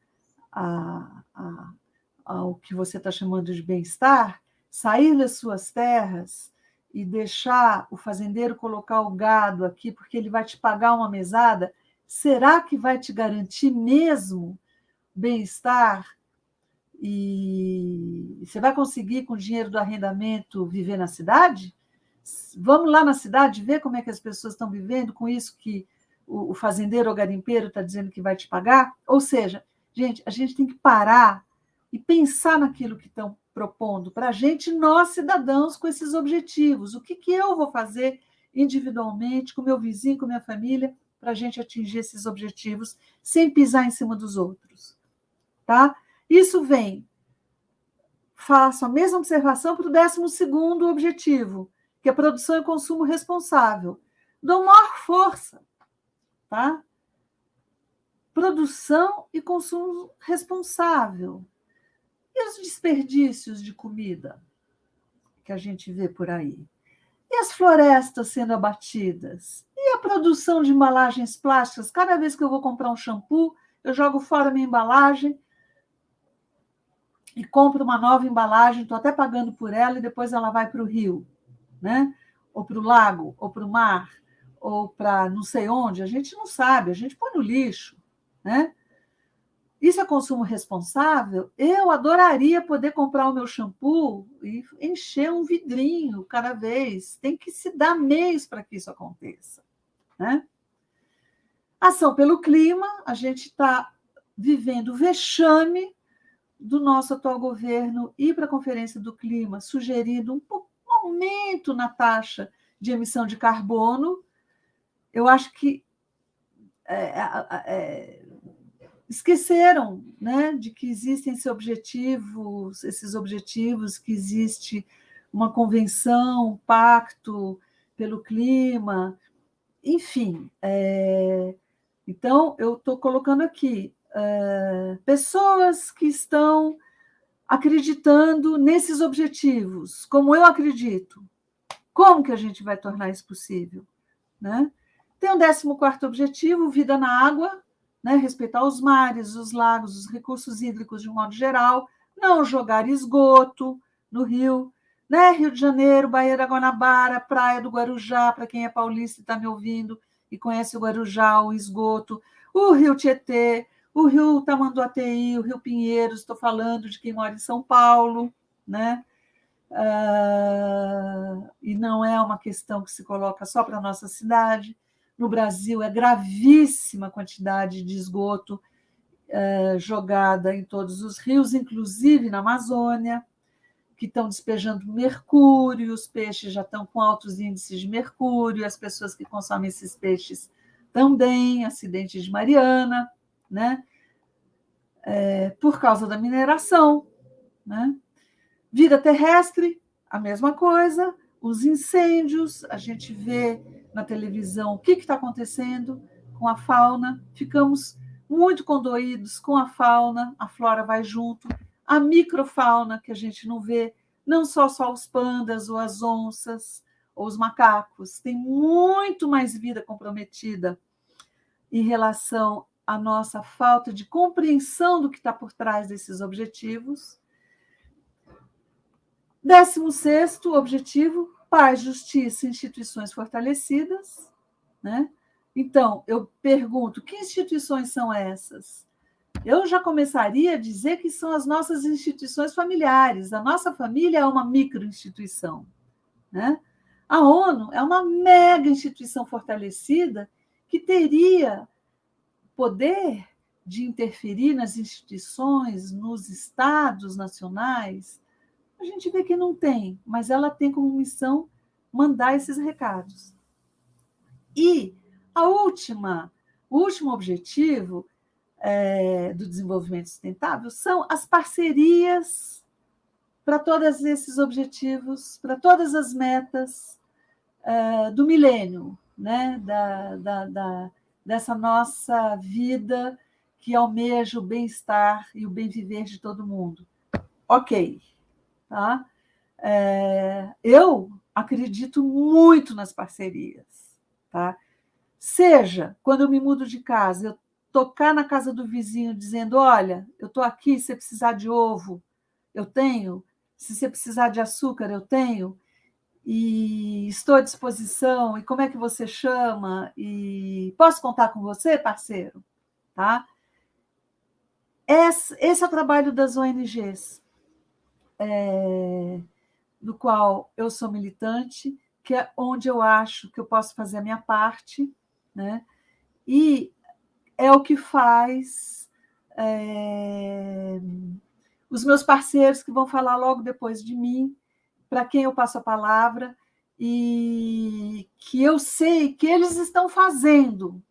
ao que você está chamando de bem-estar, sair das suas terras e deixar o fazendeiro colocar o gado aqui porque ele vai te pagar uma mesada, será que vai te garantir mesmo bem-estar? E você vai conseguir, com o dinheiro do arrendamento, viver na cidade? Vamos lá na cidade ver como é que as pessoas estão vivendo com isso que o fazendeiro ou garimpeiro está dizendo que vai te pagar? Ou seja, gente, a gente tem que parar e pensar naquilo que estão propondo para a gente, nós cidadãos, com esses objetivos. O que eu vou fazer individualmente, com meu vizinho, com minha família, para a gente atingir esses objetivos sem pisar em cima dos outros. Tá? Isso vem, faço a mesma observação para o 12º objetivo, que é produção e consumo responsável. Dou maior força, tá? Produção e consumo responsável. E os desperdícios de comida que a gente vê por aí? E as florestas sendo abatidas? E a produção de embalagens plásticas? Cada vez que eu vou comprar um shampoo, eu jogo fora a minha embalagem e compro uma nova embalagem, estou até pagando por ela, e depois ela vai para o rio, né? Ou para o lago, ou para o mar, ou para não sei onde, a gente não sabe, a gente põe no lixo. Né? Isso é consumo responsável? Eu adoraria poder comprar o meu shampoo e encher um vidrinho cada vez. Tem que se dar meios para que isso aconteça, né? Ação pelo clima, a gente está vivendo o vexame do nosso atual governo ir para a Conferência do Clima, sugerindo um aumento na taxa de emissão de carbono. Eu acho que esqueceram, né, de que existem esses objetivos, que existe uma convenção, um pacto pelo clima, enfim. Então, eu estou colocando aqui pessoas que estão acreditando nesses objetivos, como eu acredito. Como que a gente vai tornar isso possível, né? Tem o 14º objetivo, vida na água, né? Respeitar os mares, os lagos, os recursos hídricos de um modo geral, não jogar esgoto no rio, né? Rio de Janeiro, Baía da Guanabara, Praia do Guarujá, para quem é paulista e está me ouvindo e conhece o Guarujá, o esgoto, o Rio Tietê, o Rio Tamanduateí, o Rio Pinheiros, estou falando de quem mora em São Paulo, né? E não é uma questão que se coloca só para a nossa cidade. No Brasil, é gravíssima a quantidade de esgoto jogada em todos os rios, inclusive na Amazônia, que estão despejando mercúrio, os peixes já estão com altos índices de mercúrio, as pessoas que consomem esses peixes também, acidente de Mariana, né? Por causa da mineração, né? Vida terrestre, a mesma coisa, os incêndios, a gente vê na televisão o que está acontecendo com a fauna, ficamos muito condoídos com a fauna, a flora vai junto, a microfauna que a gente não vê, não só os pandas ou as onças ou os macacos, tem muito mais vida comprometida em relação à nossa falta de compreensão do que está por trás desses objetivos. 16º objetivo, paz, justiça e instituições fortalecidas, né? Então, eu pergunto, que instituições são essas? Eu já começaria a dizer que são as nossas instituições familiares. A nossa família é uma microinstituição, né? A ONU é uma mega instituição fortalecida que teria poder de interferir nas instituições, nos estados nacionais. A gente vê que não tem, mas ela tem como missão mandar esses recados. E o último objetivo do desenvolvimento sustentável são as parcerias para todos esses objetivos, para todas as metas do milênio, né? Dessa nossa vida que almeja o bem-estar e o bem-viver de todo mundo. Ok. Tá? Eu acredito muito nas parcerias. Tá? Seja, quando eu me mudo de casa, eu tocar na casa do vizinho dizendo, olha, eu estou aqui, se você precisar de ovo, eu tenho, se você precisar de açúcar, eu tenho, e estou à disposição, e como é que você chama? E posso contar com você, parceiro? Tá? Esse é o trabalho das ONGs. Do qual eu sou militante, que é onde eu acho que eu posso fazer a minha parte, né? E é o que faz os meus parceiros que vão falar logo depois de mim, para quem eu passo a palavra, e que eu sei que eles estão fazendo.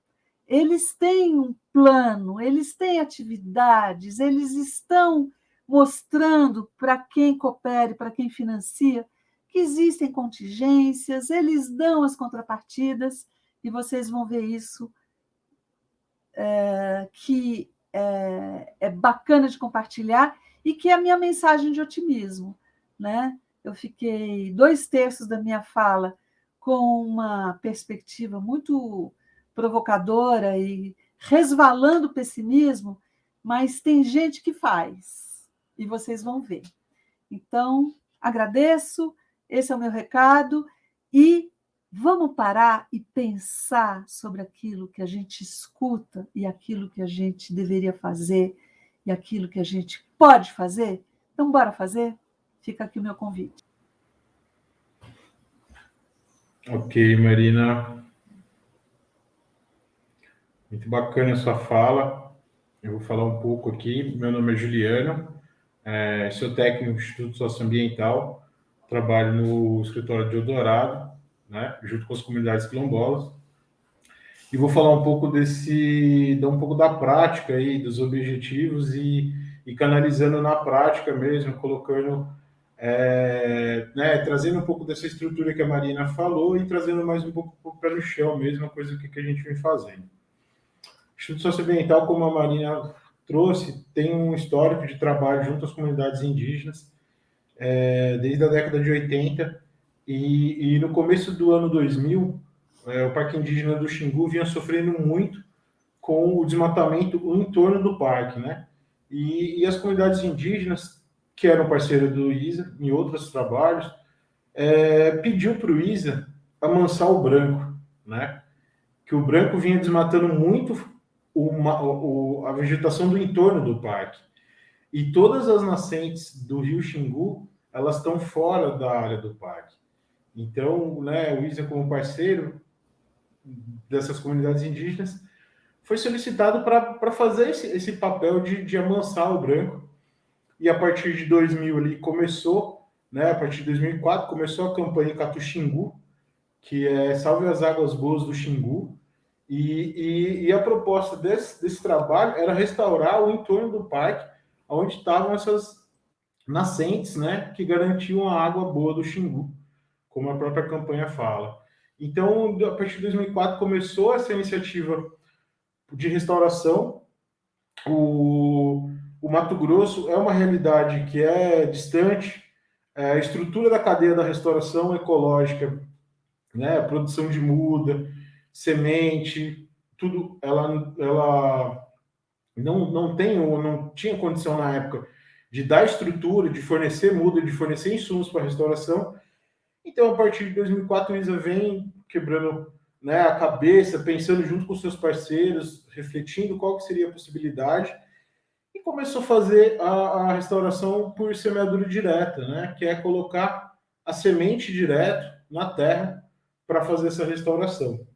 Eles têm um plano, eles têm atividades, eles estão mostrando para quem coopere, para quem financia, que existem contingências, eles dão as contrapartidas, e vocês vão ver isso, que é bacana de compartilhar, e que é a minha mensagem de otimismo, né? Eu fiquei 2/3 da minha fala com uma perspectiva muito provocadora e resvalando o pessimismo, mas tem gente que faz, e vocês vão ver. Então, agradeço, esse é o meu recado, e vamos parar e pensar sobre aquilo que a gente escuta e aquilo que a gente deveria fazer, e aquilo que a gente pode fazer? Então, bora fazer? Fica aqui o meu convite. Ok, Marina. Muito bacana a sua fala. Eu vou falar um pouco aqui. Meu nome é Juliano, sou técnico do Instituto Socioambiental, trabalho no escritório de Eldorado, né, junto com as comunidades quilombolas. E vou falar um pouco dar um pouco da prática aí, dos objetivos e canalizando na prática mesmo, colocando, né, trazendo um pouco dessa estrutura que a Marina falou e trazendo mais um pouco para o pé no chão mesmo, a coisa que a gente vem fazendo. O Instituto Socioambiental, como a Marina trouxe, tem um histórico de trabalho junto às comunidades indígenas, desde a década de 80, e no começo do ano 2000, o Parque Indígena do Xingu vinha sofrendo muito com o desmatamento em torno do parque, né? E as comunidades indígenas, que eram parceiras do ISA em outros trabalhos, pediu para o ISA amansar o branco, né? Que o branco vinha desmatando muito a vegetação do entorno do parque. E todas as nascentes do rio Xingu, elas estão fora da área do parque. Então, né, o ISA, como parceiro dessas comunidades indígenas, foi solicitado para fazer esse papel de amansar o branco. E a partir de 2000 ali começou, né, a partir de 2004, começou a campanha Catu Xingu, que é Salve as Águas Boas do Xingu. E a proposta desse trabalho era restaurar o entorno do parque, onde estavam essas nascentes, né, que garantiam a água boa do Xingu, como a própria campanha fala. Então, a partir de 2004 começou essa iniciativa de restauração. O Mato Grosso é uma realidade que é distante. A estrutura da cadeia da restauração ecológica, né, a produção de muda, semente, tudo, ela não tem ou não tinha condição na época de dar estrutura, de fornecer muda, de fornecer insumos para a restauração. Então, a partir de 2004, o ISA vem quebrando, né, a cabeça, pensando junto com seus parceiros, refletindo qual que seria a possibilidade, e começou a fazer a restauração por semeadura direta, né, que é colocar a semente direto na terra para fazer essa restauração.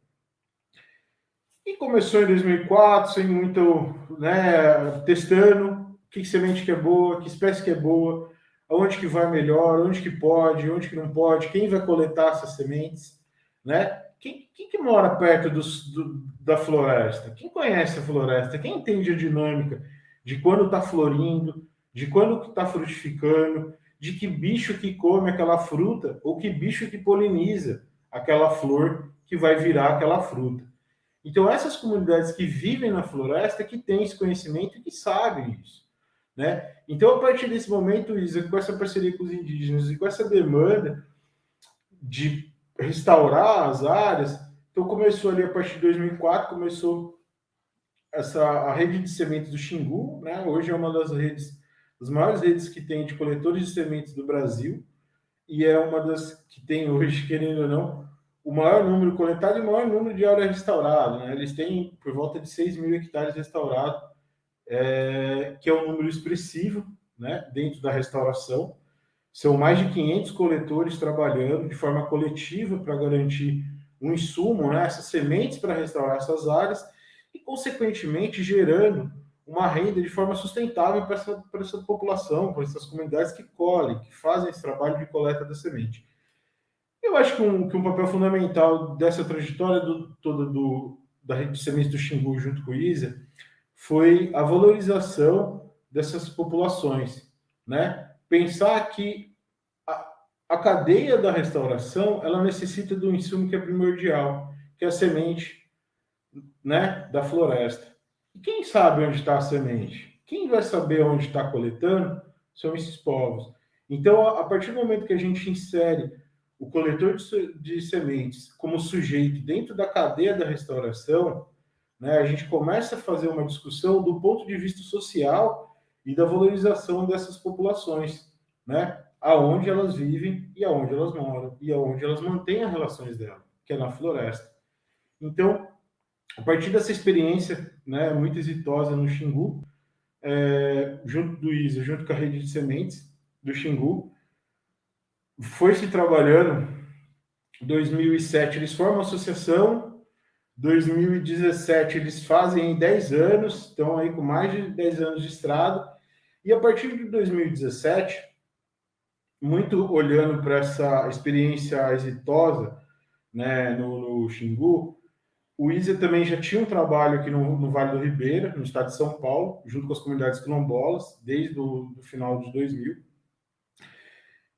E começou em 2004, sem muito, né, testando que semente que é boa, que espécie que é boa, aonde que vai melhor, onde que pode, onde que não pode, quem vai coletar essas sementes, né? Quem que mora perto da floresta? Quem conhece a floresta? Quem entende a dinâmica de quando está florindo, de quando está frutificando, de que bicho que come aquela fruta ou que bicho que poliniza aquela flor que vai virar aquela fruta. Então, essas comunidades que vivem na floresta que têm esse conhecimento e que sabem isso, né? Então, a partir desse momento, Isa, com essa parceria com os indígenas e com essa demanda de restaurar as áreas, então começou ali a partir de 2004, começou a rede de sementes do Xingu, né? Hoje é uma das maiores redes que tem de coletores de sementes do Brasil, e é uma das que tem hoje, querendo ou não, o maior número coletado e o maior número de área restaurada, né? Eles têm por volta de 6 mil hectares restaurados, que é um número expressivo, né, dentro da restauração. São mais de 500 coletores trabalhando de forma coletiva para garantir um insumo, né, essas sementes para restaurar essas áreas e, consequentemente, gerando uma renda de forma sustentável para essa população, para essas comunidades que colhem, que fazem esse trabalho de coleta da semente. Eu acho que um papel fundamental dessa trajetória da rede de sementes do Xingu junto com o ISA foi a valorização dessas populações, né? Pensar que a cadeia da restauração, ela necessita de um insumo que é primordial, que é a semente, né, da floresta. E quem sabe onde está a semente? Quem vai saber onde está coletando são esses povos. Então, a partir do momento que a gente insere o coletor de sementes como sujeito dentro da cadeia da restauração, né, a gente começa a fazer uma discussão do ponto de vista social e da valorização dessas populações, né, aonde elas vivem e aonde elas moram e aonde elas mantêm as relações dela, que é na floresta. Então, a partir dessa experiência, né, muito exitosa no Xingu, junto do ISA, junto com a rede de sementes do Xingu, foi se trabalhando. Em 2007 eles formam a associação, 2017 eles fazem 10 anos, estão aí com mais de 10 anos de estrada, e a partir de 2017, muito olhando para essa experiência exitosa, né, no Xingu, o ISA também já tinha um trabalho aqui no Vale do Ribeira, no estado de São Paulo, junto com as comunidades quilombolas, desde o final de 2000.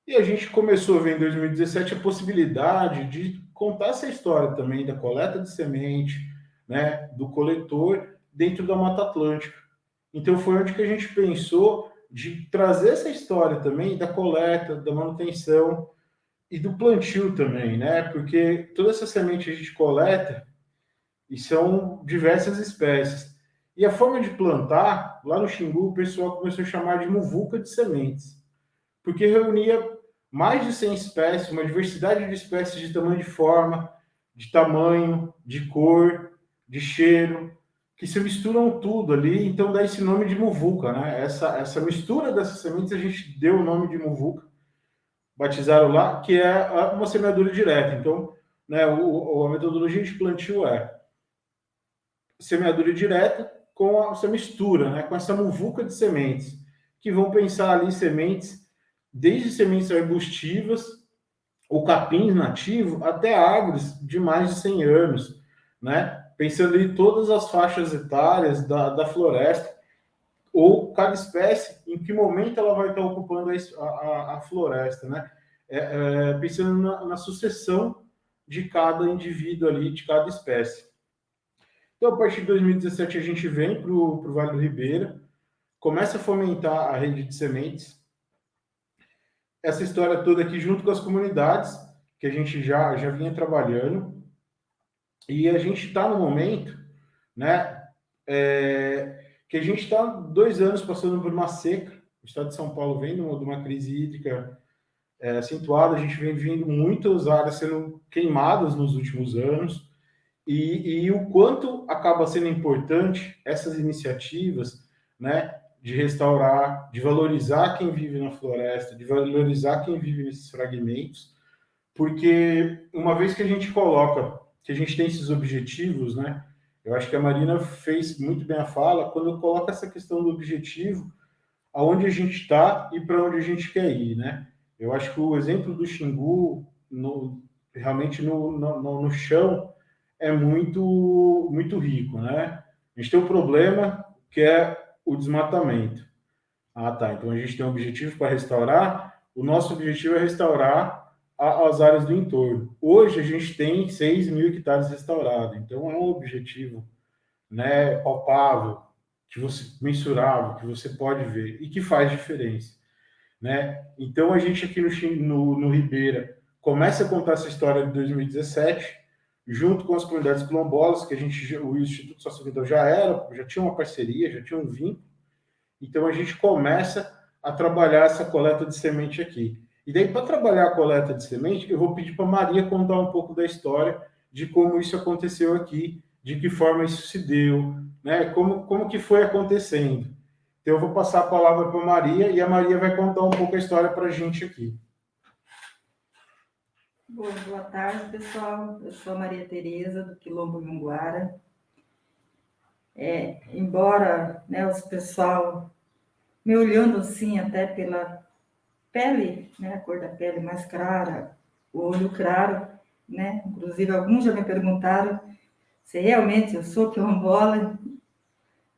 E a gente começou a ver em 2017 a possibilidade de contar essa história também da coleta de semente, né, do coletor dentro da Mata Atlântica. Então foi onde que a gente pensou de trazer essa história também da coleta, da manutenção e do plantio também, né? Porque toda essa semente a gente coleta e são diversas espécies. E a forma de plantar, lá no Xingu, o pessoal começou a chamar de muvuca de sementes, porque reunia mais de 100 espécies, uma diversidade de espécies de tamanho, de forma, de tamanho, de cor, de cheiro, que se misturam tudo ali, então dá esse nome de muvuca, né? Essa mistura dessas sementes a gente deu o nome de muvuca, batizaram lá, que é uma semeadura direta. Então, né, a metodologia de plantio é semeadura direta com essa mistura, né, com essa muvuca de sementes, que vão pensar ali sementes, desde sementes arbustivas, ou capins nativos, até árvores de mais de 100 anos, né? Pensando em todas as faixas etárias da floresta, ou cada espécie, em que momento ela vai estar ocupando a floresta, né? Pensando na sucessão de cada indivíduo ali, de cada espécie. Então, a partir de 2017, a gente vem para o Vale do Ribeira, começa a fomentar a rede de sementes, essa história toda aqui junto com as comunidades, que a gente já vinha trabalhando, e a gente está no momento, né, que a gente está 2 anos passando por uma seca, o estado de São Paulo vem de uma crise hídrica acentuada, a gente vem vendo muitas áreas sendo queimadas nos últimos anos, e o quanto acaba sendo importante essas iniciativas, né, de restaurar, de valorizar quem vive na floresta, de valorizar quem vive nesses fragmentos, porque uma vez que a gente coloca, que a gente tem esses objetivos, né, eu acho que a Marina fez muito bem a fala, quando coloca essa questão do objetivo, aonde a gente está e para onde a gente quer ir, né? Eu acho que o exemplo do Xingu, realmente no chão, é muito rico, né? A gente tem um problema que é o desmatamento. Ah, tá. Então a gente tem um objetivo para restaurar. O nosso objetivo é restaurar as áreas do entorno. Hoje a gente tem 6 mil hectares restaurados. Então é um objetivo, né, palpável, que você mensurável, que você pode ver e que faz diferença, né? Então a gente aqui no Ribeira começa a contar essa história de 2017 junto com as comunidades quilombolas, que o Instituto Socioambiental já tinha uma parceria, já tinha um vínculo. Então a gente começa a trabalhar essa coleta de semente aqui. E daí, para trabalhar a coleta de semente, eu vou pedir para a Maria contar um pouco da história de como isso aconteceu aqui, de que forma isso se deu, né? Como que foi acontecendo. Então eu vou passar a palavra para a Maria e a Maria vai contar um pouco a história para a gente aqui. Boa tarde, pessoal. Eu sou a Maria Tereza, do Quilombo Munguara. Embora, né, os pessoal me olhando assim, até pela pele, né, a cor da pele mais clara, o olho claro, né? Inclusive, alguns já me perguntaram se realmente eu sou quilombola.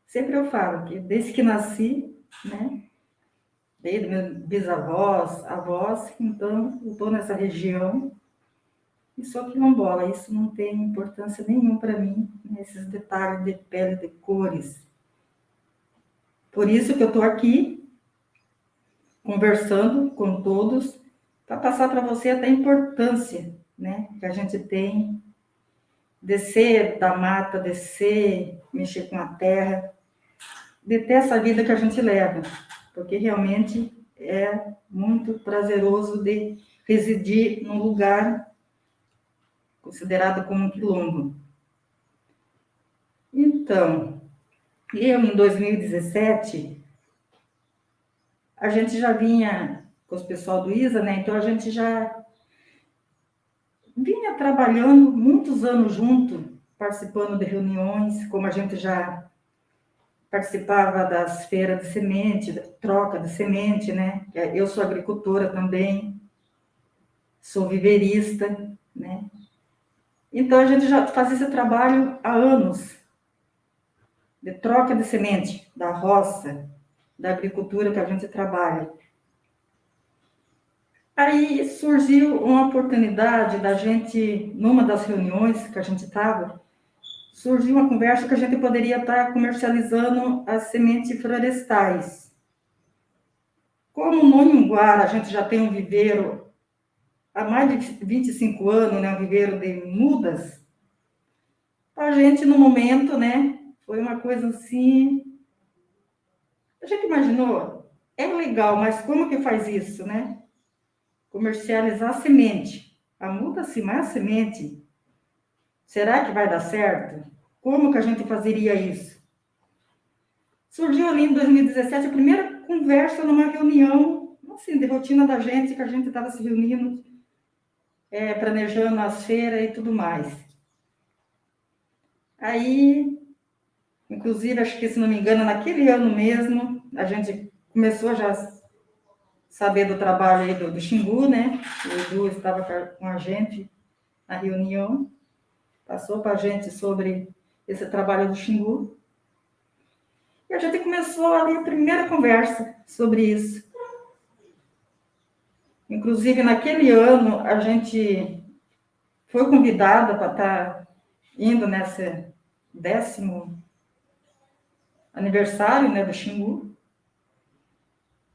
Sempre eu falo que desde que nasci, né, desde meus bisavós, avós, então eu estou nessa região e sou quilombola. Isso não tem importância nenhuma para mim, né, esses detalhes de pele, de cores. Por isso que eu estou aqui, conversando com todos, para passar para você até a importância, né, que a gente tem, descer da mata, descer, mexer com a terra, de ter essa vida que a gente leva, porque realmente é muito prazeroso de residir num lugar considerado como um quilombo. Então, em 2017, a gente já vinha com os pessoal do ISA, né? Então a gente já vinha trabalhando muitos anos junto, participando de reuniões, como a gente já participava das feiras de semente, da troca de semente, né? Eu sou agricultora também, sou viveirista, né? Então a gente já fazia esse trabalho há anos, de troca de semente, da roça, da agricultura que a gente trabalha. Aí surgiu uma oportunidade da gente, numa das reuniões que a gente estava, surgiu uma conversa que a gente poderia estar comercializando as sementes florestais. Como no Anhanguara a gente já tem um viveiro há mais de 25 anos, né, um viveiro de mudas, a gente no momento, né, foi uma coisa assim, a gente imaginou, é legal, mas como que faz isso, né? Comercializar semente. A muda se mais semente. Será que vai dar certo? Como que a gente fazeria isso? Surgiu ali em 2017 a primeira conversa numa reunião, assim, de rotina da gente, que a gente estava se reunindo, planejando as feiras e tudo mais. Aí, inclusive, acho que, se não me engano, naquele ano mesmo, a gente começou já a saber do trabalho aí do Xingu, né? O Edu estava com a gente na reunião, passou para a gente sobre esse trabalho do Xingu. E a gente começou ali a primeira conversa sobre isso. Inclusive, naquele ano, a gente foi convidada para estar indo nesse 10º aniversário, né, do Xingu.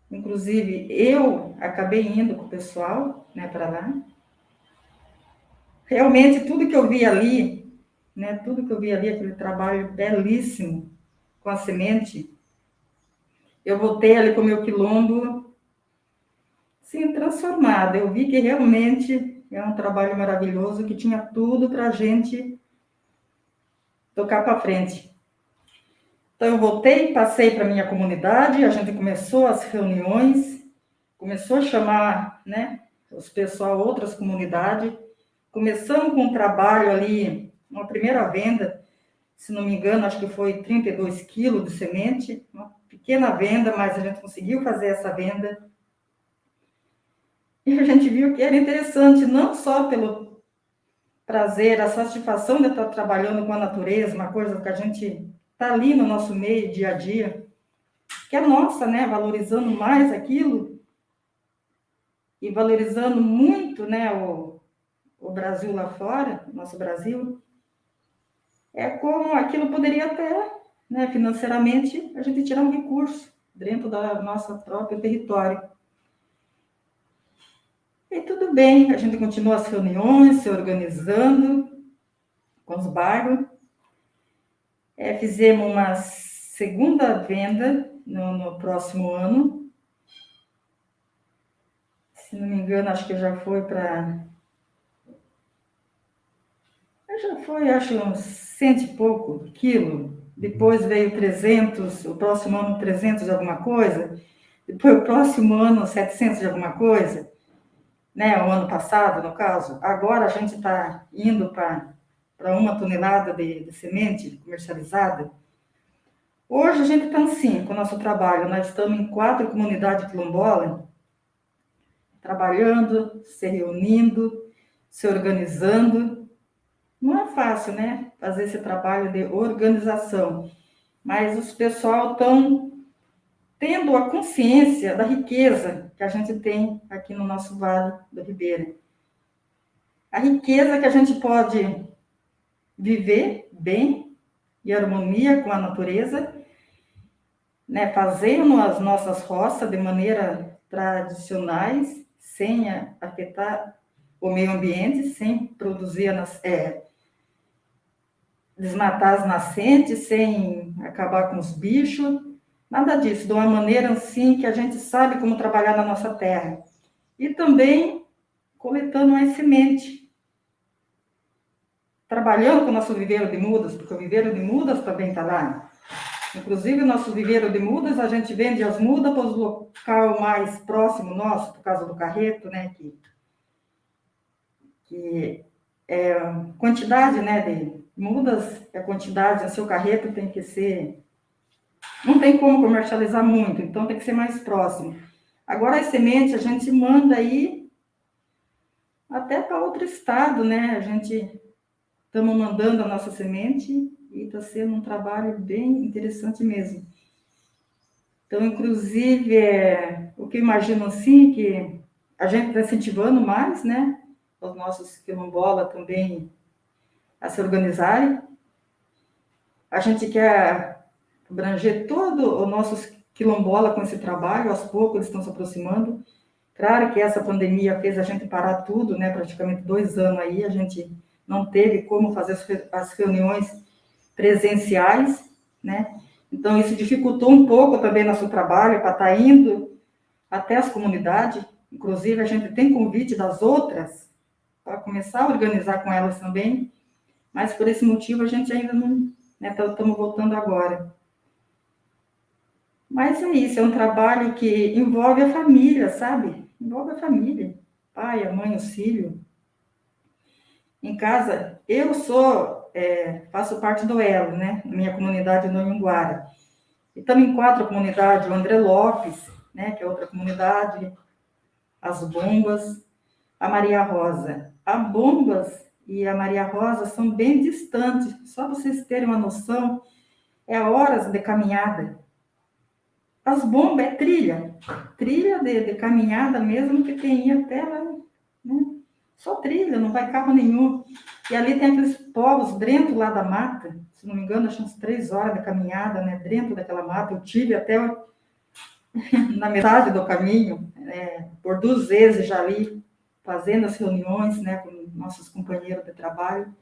Inclusive, eu acabei indo com o pessoal, né, para lá. Realmente, tudo que eu vi ali, né, tudo que eu vi ali, aquele trabalho belíssimo com a semente, eu voltei ali com o meu quilombo, sim, transformada. Eu vi que realmente é um trabalho maravilhoso, que tinha tudo para a gente tocar para frente. Então, eu voltei, passei para a minha comunidade, a gente começou as reuniões, começou a chamar, né, os pessoal, outras comunidades, começamos com um trabalho ali, uma primeira venda, se não me engano, acho que foi 32 quilos de semente, uma pequena venda, mas a gente conseguiu fazer essa venda. E a gente viu que era interessante, não só pelo prazer, a satisfação de estar trabalhando com a natureza, uma coisa que a gente está ali no nosso meio, dia a dia, que é nossa, né? Valorizando mais aquilo e valorizando muito, né, o Brasil lá fora, nosso Brasil. É como aquilo poderia até, né, financeiramente, a gente tirar um recurso dentro da nossa própria território. E tudo bem, a gente continua as reuniões, se organizando com os bairros. Fizemos uma segunda venda no próximo ano. Se não me engano, acho que já foi para... Já foi, acho, uns 100 e pouco quilo. Depois veio 300, o próximo ano 300 de alguma coisa. Depois o próximo ano 700 de alguma coisa. Né? O ano passado, no caso. Agora a gente está indo para 1 tonelada de semente comercializada. Hoje a gente está assim, com o nosso trabalho. Nós estamos em 4 comunidades quilombolas, trabalhando, se reunindo, se organizando. Não é fácil, né, fazer esse trabalho de organização, mas os pessoal estão tendo a consciência da riqueza que a gente tem aqui no nosso Vale do Ribeira. A riqueza que a gente pode viver bem, em harmonia com a natureza, né, fazendo as nossas roças de maneira tradicionais, sem afetar o meio ambiente, sem produzir, desmatar as nascentes, sem acabar com os bichos, nada disso, de uma maneira assim que a gente sabe como trabalhar na nossa terra. E também coletando mais semente, trabalhando com o nosso viveiro de mudas, porque o viveiro de mudas também está lá. Inclusive, o nosso viveiro de mudas, a gente vende as mudas para o local mais próximo nosso, por causa do carreto, né? Que é quantidade, né, de mudas, a quantidade no seu carreto tem que ser... Não tem como comercializar muito, então tem que ser mais próximo. Agora, as sementes a gente manda aí até para outro estado, né? A gente estamos mandando a nossa semente e está sendo um trabalho bem interessante mesmo. Então, inclusive, o que eu imagino assim, que a gente está incentivando mais, né? Os nossos quilombolas também a se organizarem. A gente quer abranger todo o nosso quilombola com esse trabalho, aos poucos eles estão se aproximando. Claro que essa pandemia fez a gente parar tudo, né? Praticamente 2 anos aí, a gente não teve como fazer as reuniões presenciais, né? Então, isso dificultou um pouco também nosso trabalho para estar indo até as comunidades. Inclusive, a gente tem convite das outras para começar a organizar com elas também, mas por esse motivo a gente ainda não, né? Estamos voltando agora. Mas é isso, é um trabalho que envolve a família, sabe? Envolve a família, pai, a mãe, os filhos. Em casa, eu faço parte do Elo, né? Na minha comunidade no Anhanguara. E estamos em 4 comunidades, o André Lopes, né? Que é outra comunidade, as Bombas, a Maria Rosa. A Bombas e a Maria Rosa são bem distantes, só para vocês terem uma noção, é horas de caminhada. As Bombas é trilha de caminhada mesmo, que tem até lá, né? Só trilha, não vai carro nenhum. E ali tem aqueles povos dentro lá da mata, se não me engano, acho uns 3 horas de caminhada, né? Dentro daquela mata. Eu tive até na metade do caminho, por 2 vezes já ali, fazendo as reuniões, né, com nossos companheiros de trabalho,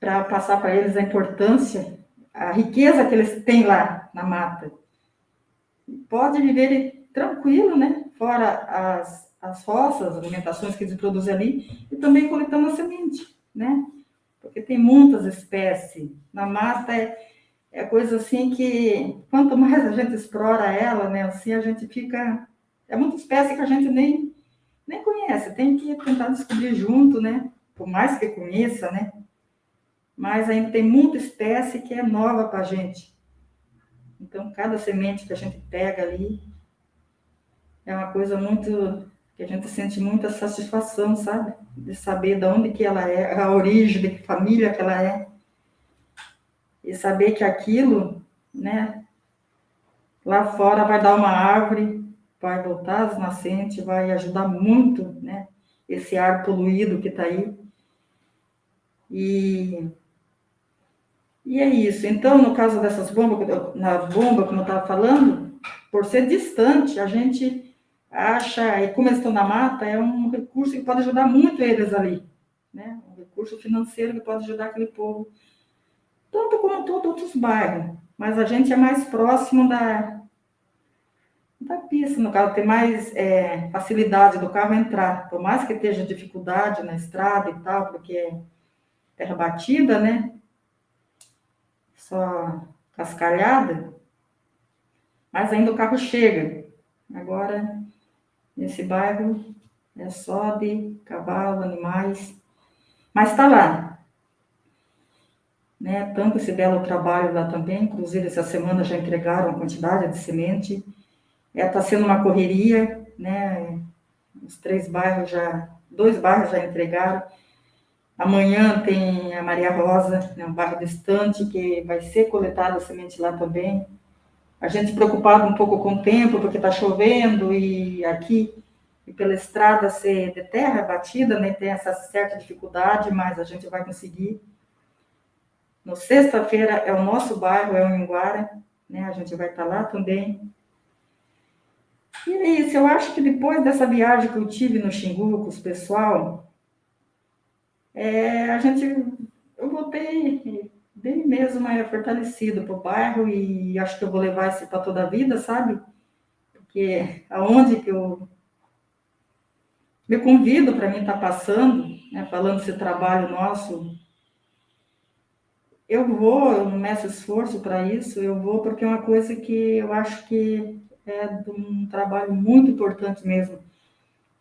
para passar para eles a importância, a riqueza que eles têm lá na mata. Pode viver tranquilo, né? Fora as roças, as alimentações que eles produzem ali, e também coletando a semente, né? Porque tem muitas espécies. Na mata é coisa assim que, quanto mais a gente explora ela, né? Assim a gente fica... É muita espécie que a gente nem conhece, tem que tentar descobrir junto, né? Por mais que conheça, né? Mas ainda tem muita espécie que é nova para a gente. Então, cada semente que a gente pega ali é uma coisa muito... que a gente sente muita satisfação, sabe? De saber de onde que ela é, a origem, de que família que ela é. E saber que aquilo, né? Lá fora vai dar uma árvore, vai voltar as nascentes, vai ajudar muito, né? Esse ar poluído que está aí. E é isso. Então, no caso dessas bombas, na bomba, como eu estava falando, por ser distante, a gente acha, e como eles estão na mata, é um recurso que pode ajudar muito eles ali, né? Um recurso financeiro que pode ajudar aquele povo, tanto como todos outros bairros. Mas a gente é mais próximo da pista, no caso, tem mais facilidade do carro entrar, por mais que esteja dificuldade na estrada e tal, porque é terra batida, né? Só cascalhada, mas ainda o carro chega. Agora, nesse bairro, é só de cavalo, animais, mas está lá. Né? Tanto esse belo trabalho lá também, inclusive essa semana já entregaram a quantidade de semente. Está sendo uma correria, né? Os 3 bairros já, 2 bairros já entregaram. Amanhã tem a Maria Rosa, né, um bairro distante, que vai ser coletada a semente lá também. A gente preocupado um pouco com o tempo, porque está chovendo, e aqui, e pela estrada ser de terra batida, né, tem essa certa dificuldade, mas a gente vai conseguir. No sexta-feira é o nosso bairro, é o Anhanguara, né, a gente vai estar lá também. E é isso, eu acho que depois dessa viagem que eu tive no Xingu com os pessoal, eu voltei bem mesmo fortalecido para o bairro, e acho que eu vou levar isso para toda a vida, sabe? Porque aonde que eu me convido para mim estar passando, né, falando desse trabalho nosso, eu não meço esforço para isso, eu vou porque é uma coisa que eu acho que é de um trabalho muito importante mesmo,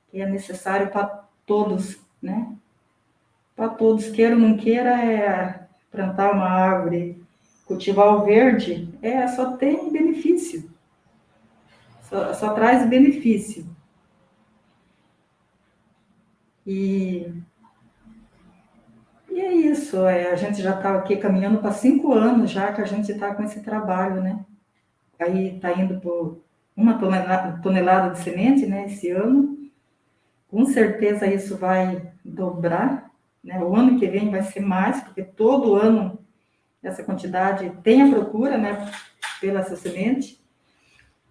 que é necessário para todos, né? Para todos, queira ou não queira, é plantar uma árvore, cultivar o verde, só tem benefício, só traz benefício. E é isso, a gente já está aqui caminhando para 5 anos já que a gente está com esse trabalho, né? Aí está indo por 1 tonelada de semente, né, esse ano. Com certeza isso vai dobrar, né? O ano que vem vai ser mais, porque todo ano essa quantidade tem a procura, né, pela essa semente.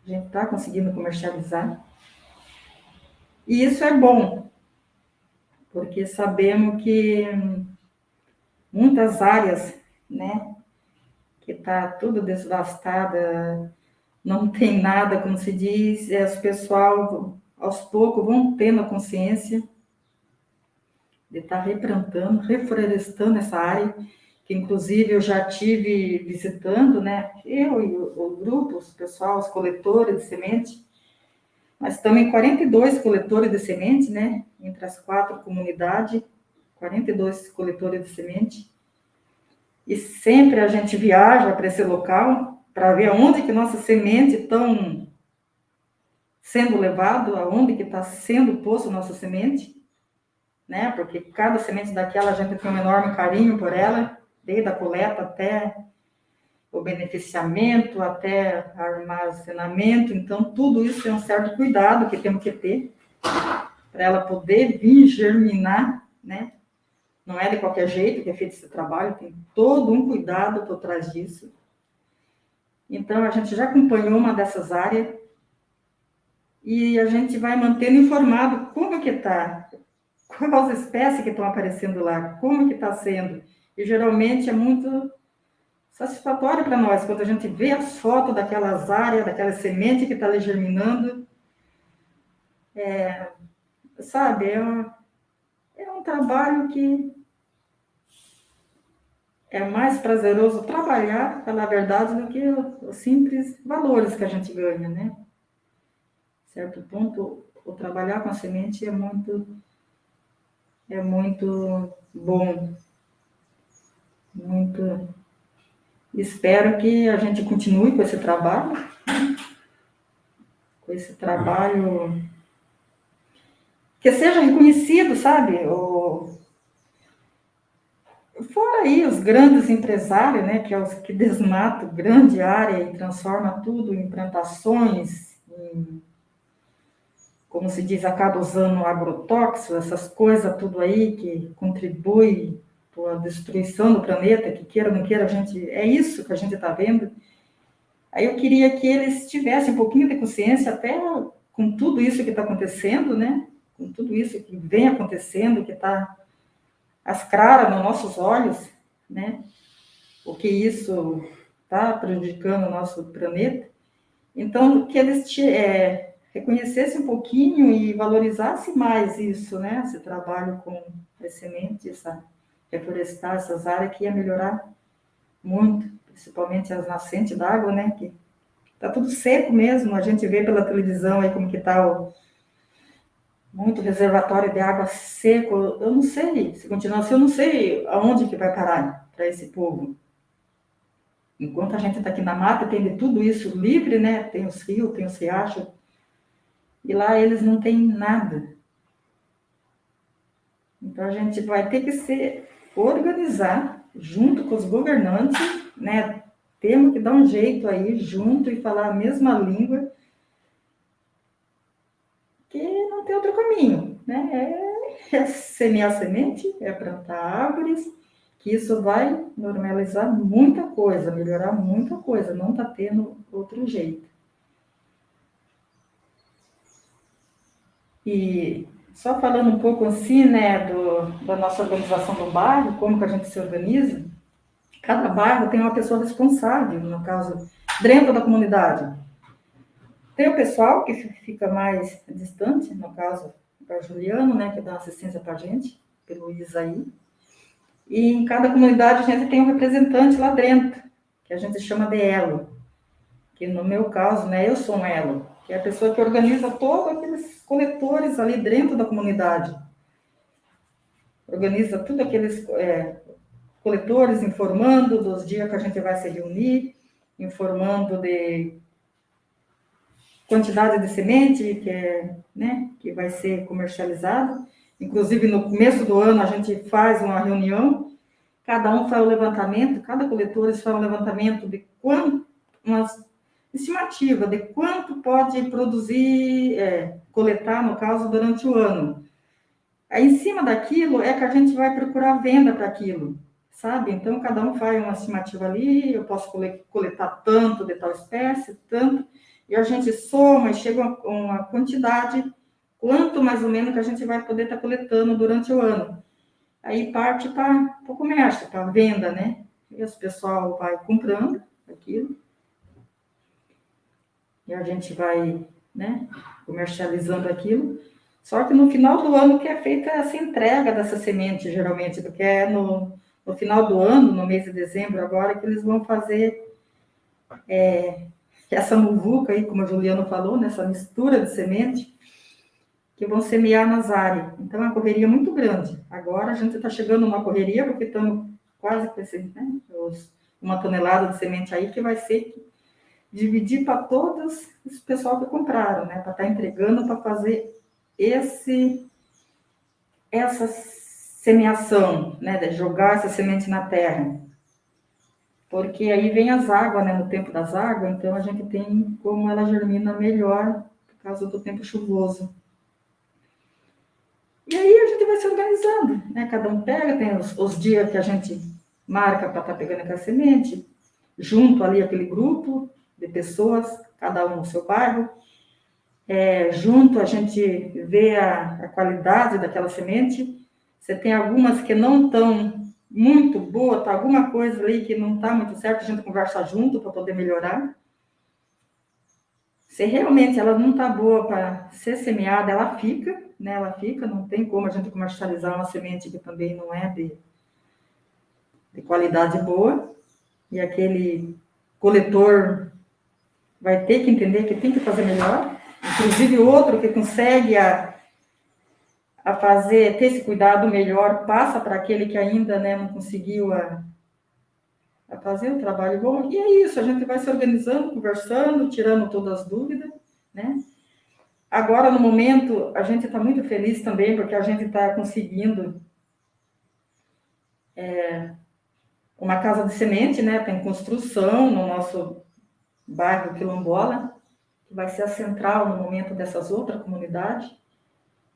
A gente está conseguindo comercializar. E isso é bom, porque sabemos que muitas áreas, né, que está tudo devastada, não tem nada, como se diz, os pessoal, aos poucos, vão tendo a consciência de estar replantando, reflorestando essa área, que inclusive eu já tive visitando, né? Eu e o grupo, os pessoal, os coletores de semente, mas também 42 coletores de semente, né? Entre as 4 comunidades, 42 coletores de semente. E sempre a gente viaja para esse local para ver aonde que nossas sementes estão sendo levadas, aonde que está sendo posto nossa semente, né? Porque cada semente daquela a gente tem um enorme carinho por ela, desde a coleta até o beneficiamento, até armazenamento. Então, tudo isso é um certo cuidado que temos que ter para ela poder vir germinar, né? Não é de qualquer jeito que é feito esse trabalho, tem todo um cuidado por trás disso. Então, a gente já acompanhou uma dessas áreas e a gente vai mantendo informado como que está, quais espécies que estão aparecendo lá, como que está sendo. E geralmente é muito satisfatório para nós, quando a gente vê as fotos daquelas áreas, daquela semente que está ali germinando. Sabe, é um trabalho que é mais prazeroso trabalhar, falar a verdade, do que os simples valores que a gente ganha, né? Certo ponto, o trabalhar com a semente é muito bom, muito. Espero que a gente continue com esse trabalho, que seja reconhecido, sabe? Fora aí os grandes empresários, né, que é os que desmatam grande área e transforma tudo em plantações, como se diz, acaba usando agrotóxicos, essas coisas tudo aí que contribui para a destruição do planeta, que queira ou não queira, é isso que a gente está vendo. Aí eu queria que eles tivessem um pouquinho de consciência até com tudo isso que está acontecendo, né? Com tudo isso que vem acontecendo, que está às claras nos nossos olhos, né? O que isso está prejudicando o nosso planeta. Então, que eles reconhecessem um pouquinho e valorizassem mais isso, né? Esse trabalho com as sementes, reflorestar essas áreas, que ia melhorar muito, principalmente as nascentes d'água, né? Que tá tudo seco mesmo, a gente vê pela televisão aí como que tá muito reservatório de água seco. Eu não sei, se continuar assim, eu não sei aonde que vai parar para esse povo. Enquanto a gente está aqui na mata, tem de tudo isso livre, né? Tem os rios, tem os riachos, e lá eles não têm nada. Então a gente vai ter que se organizar junto com os governantes, né? Temos que dar um jeito aí junto e falar a mesma língua, que não tem outro caminho, né? É semear semente, é plantar árvores, que isso vai normalizar muita coisa, melhorar muita coisa, não está tendo outro jeito. E só falando um pouco assim, né, da nossa organização do bairro, como que a gente se organiza, cada bairro tem uma pessoa responsável, no caso, dentro da comunidade. Tem o pessoal que fica mais distante, no caso, o Juliano, né, que dá assistência para a gente, pelo Isaí. E em cada comunidade a gente tem um representante lá dentro, que a gente chama de elo, que no meu caso, né, eu sou um elo, que é a pessoa que organiza todos aqueles coletores ali dentro da comunidade. Organiza tudo aqueles coletores, informando dos dias que a gente vai se reunir, informando de quantidade de semente que vai ser comercializado. Inclusive, no começo do ano, a gente faz uma reunião, cada um faz o levantamento, cada coletor faz um levantamento de uma estimativa de quanto pode produzir, coletar, no caso, durante o ano. Aí, em cima daquilo, é que a gente vai procurar venda para aquilo, sabe? Então, cada um faz uma estimativa ali, eu posso coletar tanto de tal espécie, tanto, e a gente soma e chega a uma quantidade, quanto mais ou menos que a gente vai poder estar coletando durante o ano. Aí parte para o comércio, para a venda, né? E o pessoal vai comprando aquilo, e a gente vai, né, comercializando aquilo. Só que no final do ano que é feita essa entrega dessa semente, geralmente, porque é no final do ano, no mês de dezembro agora, que eles vão fazer essa muvuca aí, como a Juliana falou, nessa mistura de semente, que vão semear nas áreas. Então, é uma correria muito grande. Agora a gente está chegando numa correria, porque estamos quase com esse, né, uma tonelada de semente aí, que vai ser dividir para todos os pessoal que compraram, né, para estar entregando, para fazer essa semeação, né, de jogar essa semente na terra. Porque aí vem as águas, né, no tempo das águas, então a gente tem como ela germina melhor por causa do tempo chuvoso. E aí a gente vai se organizando, né, cada um pega, tem os dias que a gente marca para estar pegando aquela semente, junto ali aquele grupo de pessoas, cada um no seu bairro, junto a gente vê a qualidade daquela semente. Você tem algumas que não estão muito boas, tá alguma coisa ali que não está muito certo, a gente conversa junto para poder melhorar. Se realmente ela não está boa para ser semeada, ela fica, né? Ela fica, não tem como a gente comercializar uma semente que também não é de qualidade boa. E aquele coletor vai ter que entender que tem que fazer melhor. Inclusive, outro que consegue a fazer, ter esse cuidado melhor, passa para aquele que ainda, né, não conseguiu a fazer o trabalho bom. E é isso, a gente vai se organizando, conversando, tirando todas as dúvidas, né? Agora, no momento, a gente está muito feliz também, porque a gente está conseguindo uma casa de semente, né? Tem construção no nosso bairro Quilombola, que vai ser a central no momento dessas outras comunidades,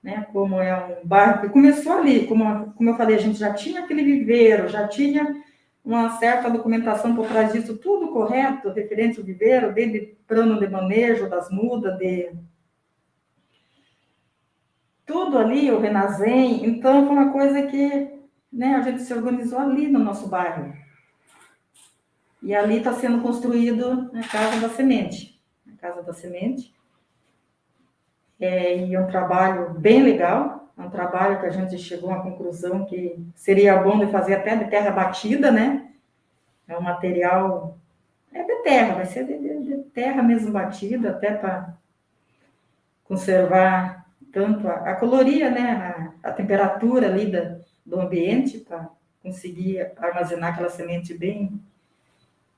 né? Como é um bairro que começou ali, como eu falei, a gente já tinha aquele viveiro, já tinha uma certa documentação por trás disso, tudo correto, referente ao viveiro, desde plano de manejo das mudas, tudo ali, o Renazem. Então, foi uma coisa que, né, a gente se organizou ali no nosso bairro. E ali está sendo construído a Casa da Semente. A Casa da Semente. E é um trabalho bem legal, é um trabalho que a gente chegou à conclusão que seria bom de fazer até de terra batida, né? É um material, de terra, vai ser de terra mesmo batida, até para conservar tanto a caloria, né? A temperatura ali do ambiente, para conseguir armazenar aquela semente bem,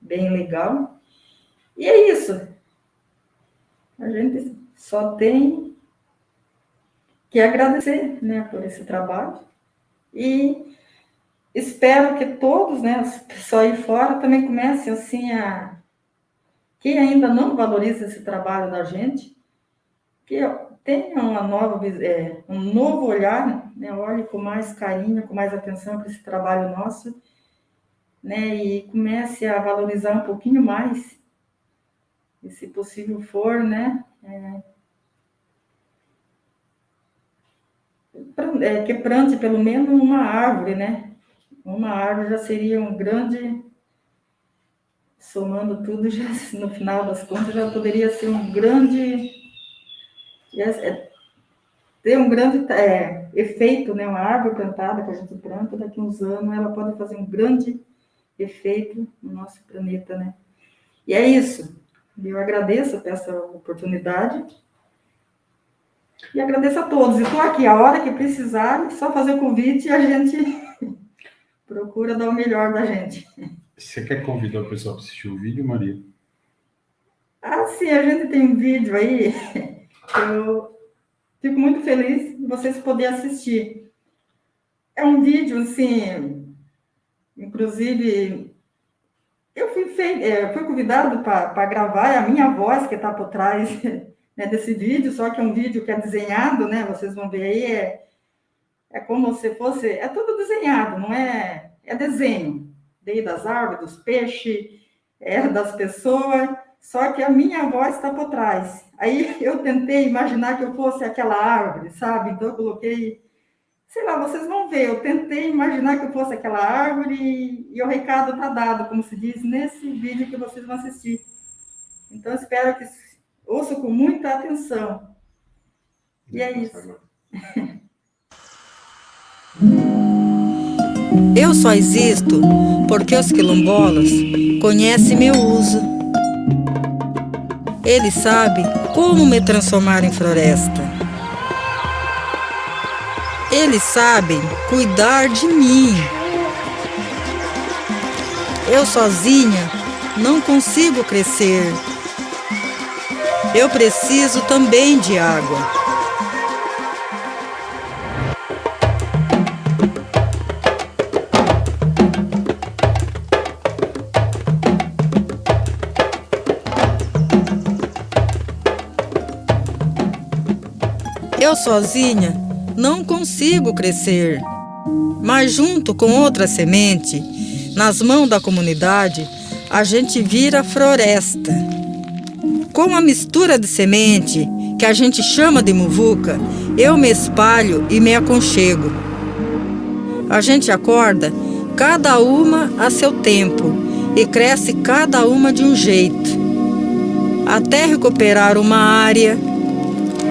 bem legal. E é isso. A gente só tem que agradecer, né, por esse trabalho. E espero que todos, né, as pessoas aí fora também comecem assim quem ainda não valoriza esse trabalho da gente, que tenha um novo olhar, né, olhe com mais carinho, com mais atenção para esse trabalho nosso, né, e comece a valorizar um pouquinho mais, e se possível for, né, que plante pelo menos uma árvore, né? Uma árvore já seria um grande, somando tudo, já, no final das contas, já poderia ser um grande, ter um grande efeito, né? Uma árvore plantada que a gente planta, daqui a uns anos ela pode fazer um grande efeito no nosso planeta, né? E é isso. Eu agradeço por essa oportunidade e agradeço a todos. E estou aqui, a hora que precisar, só fazer o convite e a gente procura dar o melhor da gente. Você quer convidar o pessoal para assistir o vídeo, Maria? Ah, sim, a gente tem um vídeo aí. Eu fico muito feliz de vocês poderem assistir. É um vídeo, assim, inclusive, eu fui convidado para gravar, é a minha voz que está por trás, né, desse vídeo, só que é um vídeo que é desenhado, né? Vocês vão ver aí, é como se fosse, é tudo desenhado, não é? É desenho, desde das árvores, dos peixes, das pessoas, só que a minha voz está por trás. Aí eu tentei imaginar que eu fosse aquela árvore, sabe? Então eu coloquei, sei lá, vocês vão ver, eu tentei imaginar que eu fosse aquela árvore e o recado está dado, como se diz, nesse vídeo que vocês vão assistir. Então, espero que ouçam com muita atenção. E é isso. Eu só existo porque os quilombolas conhecem meu uso. Eles sabem como me transformar em floresta. Eles sabem cuidar de mim. Eu sozinha não consigo crescer. Eu preciso também de água. Eu sozinha não consigo crescer, mas junto com outra semente, nas mãos da comunidade, a gente vira floresta. Com a mistura de semente, que a gente chama de muvuca, eu me espalho e me aconchego. A gente acorda cada uma a seu tempo e cresce cada uma de um jeito, até recuperar uma área,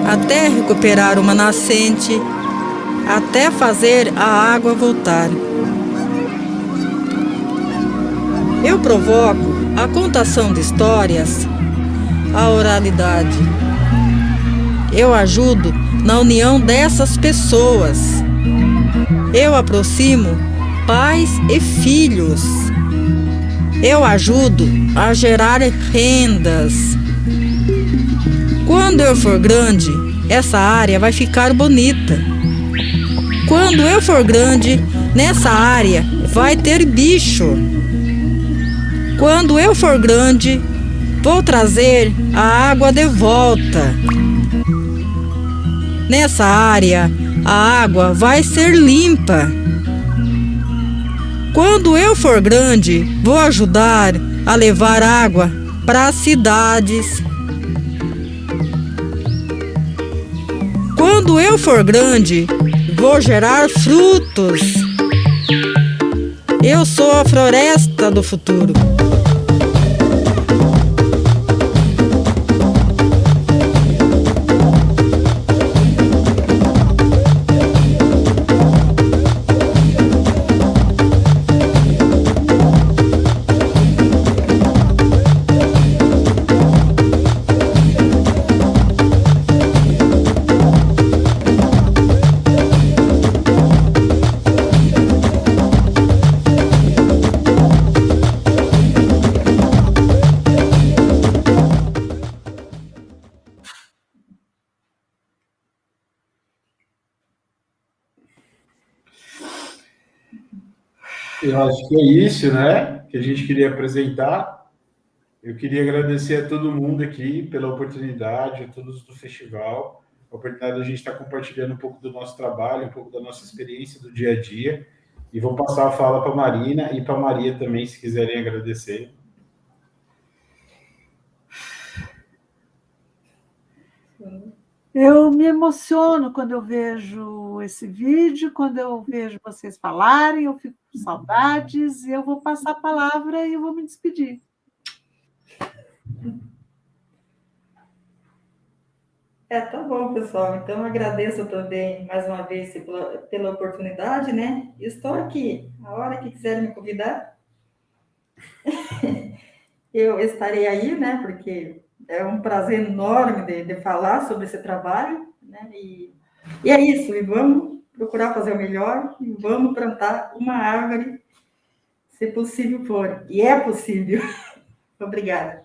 até recuperar uma nascente, até fazer a água voltar. Eu provoco a contação de histórias, a oralidade. Eu ajudo na união dessas pessoas. Eu aproximo pais e filhos. Eu ajudo a gerar rendas. Quando eu for grande, essa área vai ficar bonita. Quando eu for grande, nessa área vai ter bicho. Quando eu for grande, vou trazer a água de volta. Nessa área, a água vai ser limpa. Quando eu for grande, vou ajudar a levar água para as cidades. Quando eu for grande, vou gerar frutos. Eu sou a floresta do futuro. Eu acho que é isso, né? Que a gente queria apresentar. Eu queria agradecer a todo mundo aqui pela oportunidade, a todos do festival, a oportunidade de a gente estar compartilhando um pouco do nosso trabalho, um pouco da nossa experiência do dia a dia. E vou passar a fala para a Marina e para a Maria também, se quiserem agradecer. Eu me emociono quando eu vejo esse vídeo, quando eu vejo vocês falarem, eu fico com saudades, e eu vou passar a palavra e eu vou me despedir. Tá bom, pessoal. Então, agradeço também, mais uma vez, pela oportunidade, né? Estou aqui. A hora que quiserem me convidar, eu estarei aí, né? Porque é um prazer enorme de falar sobre esse trabalho, né? E é isso. E vamos procurar fazer o melhor e vamos plantar uma árvore, se possível for. E é possível. Obrigada.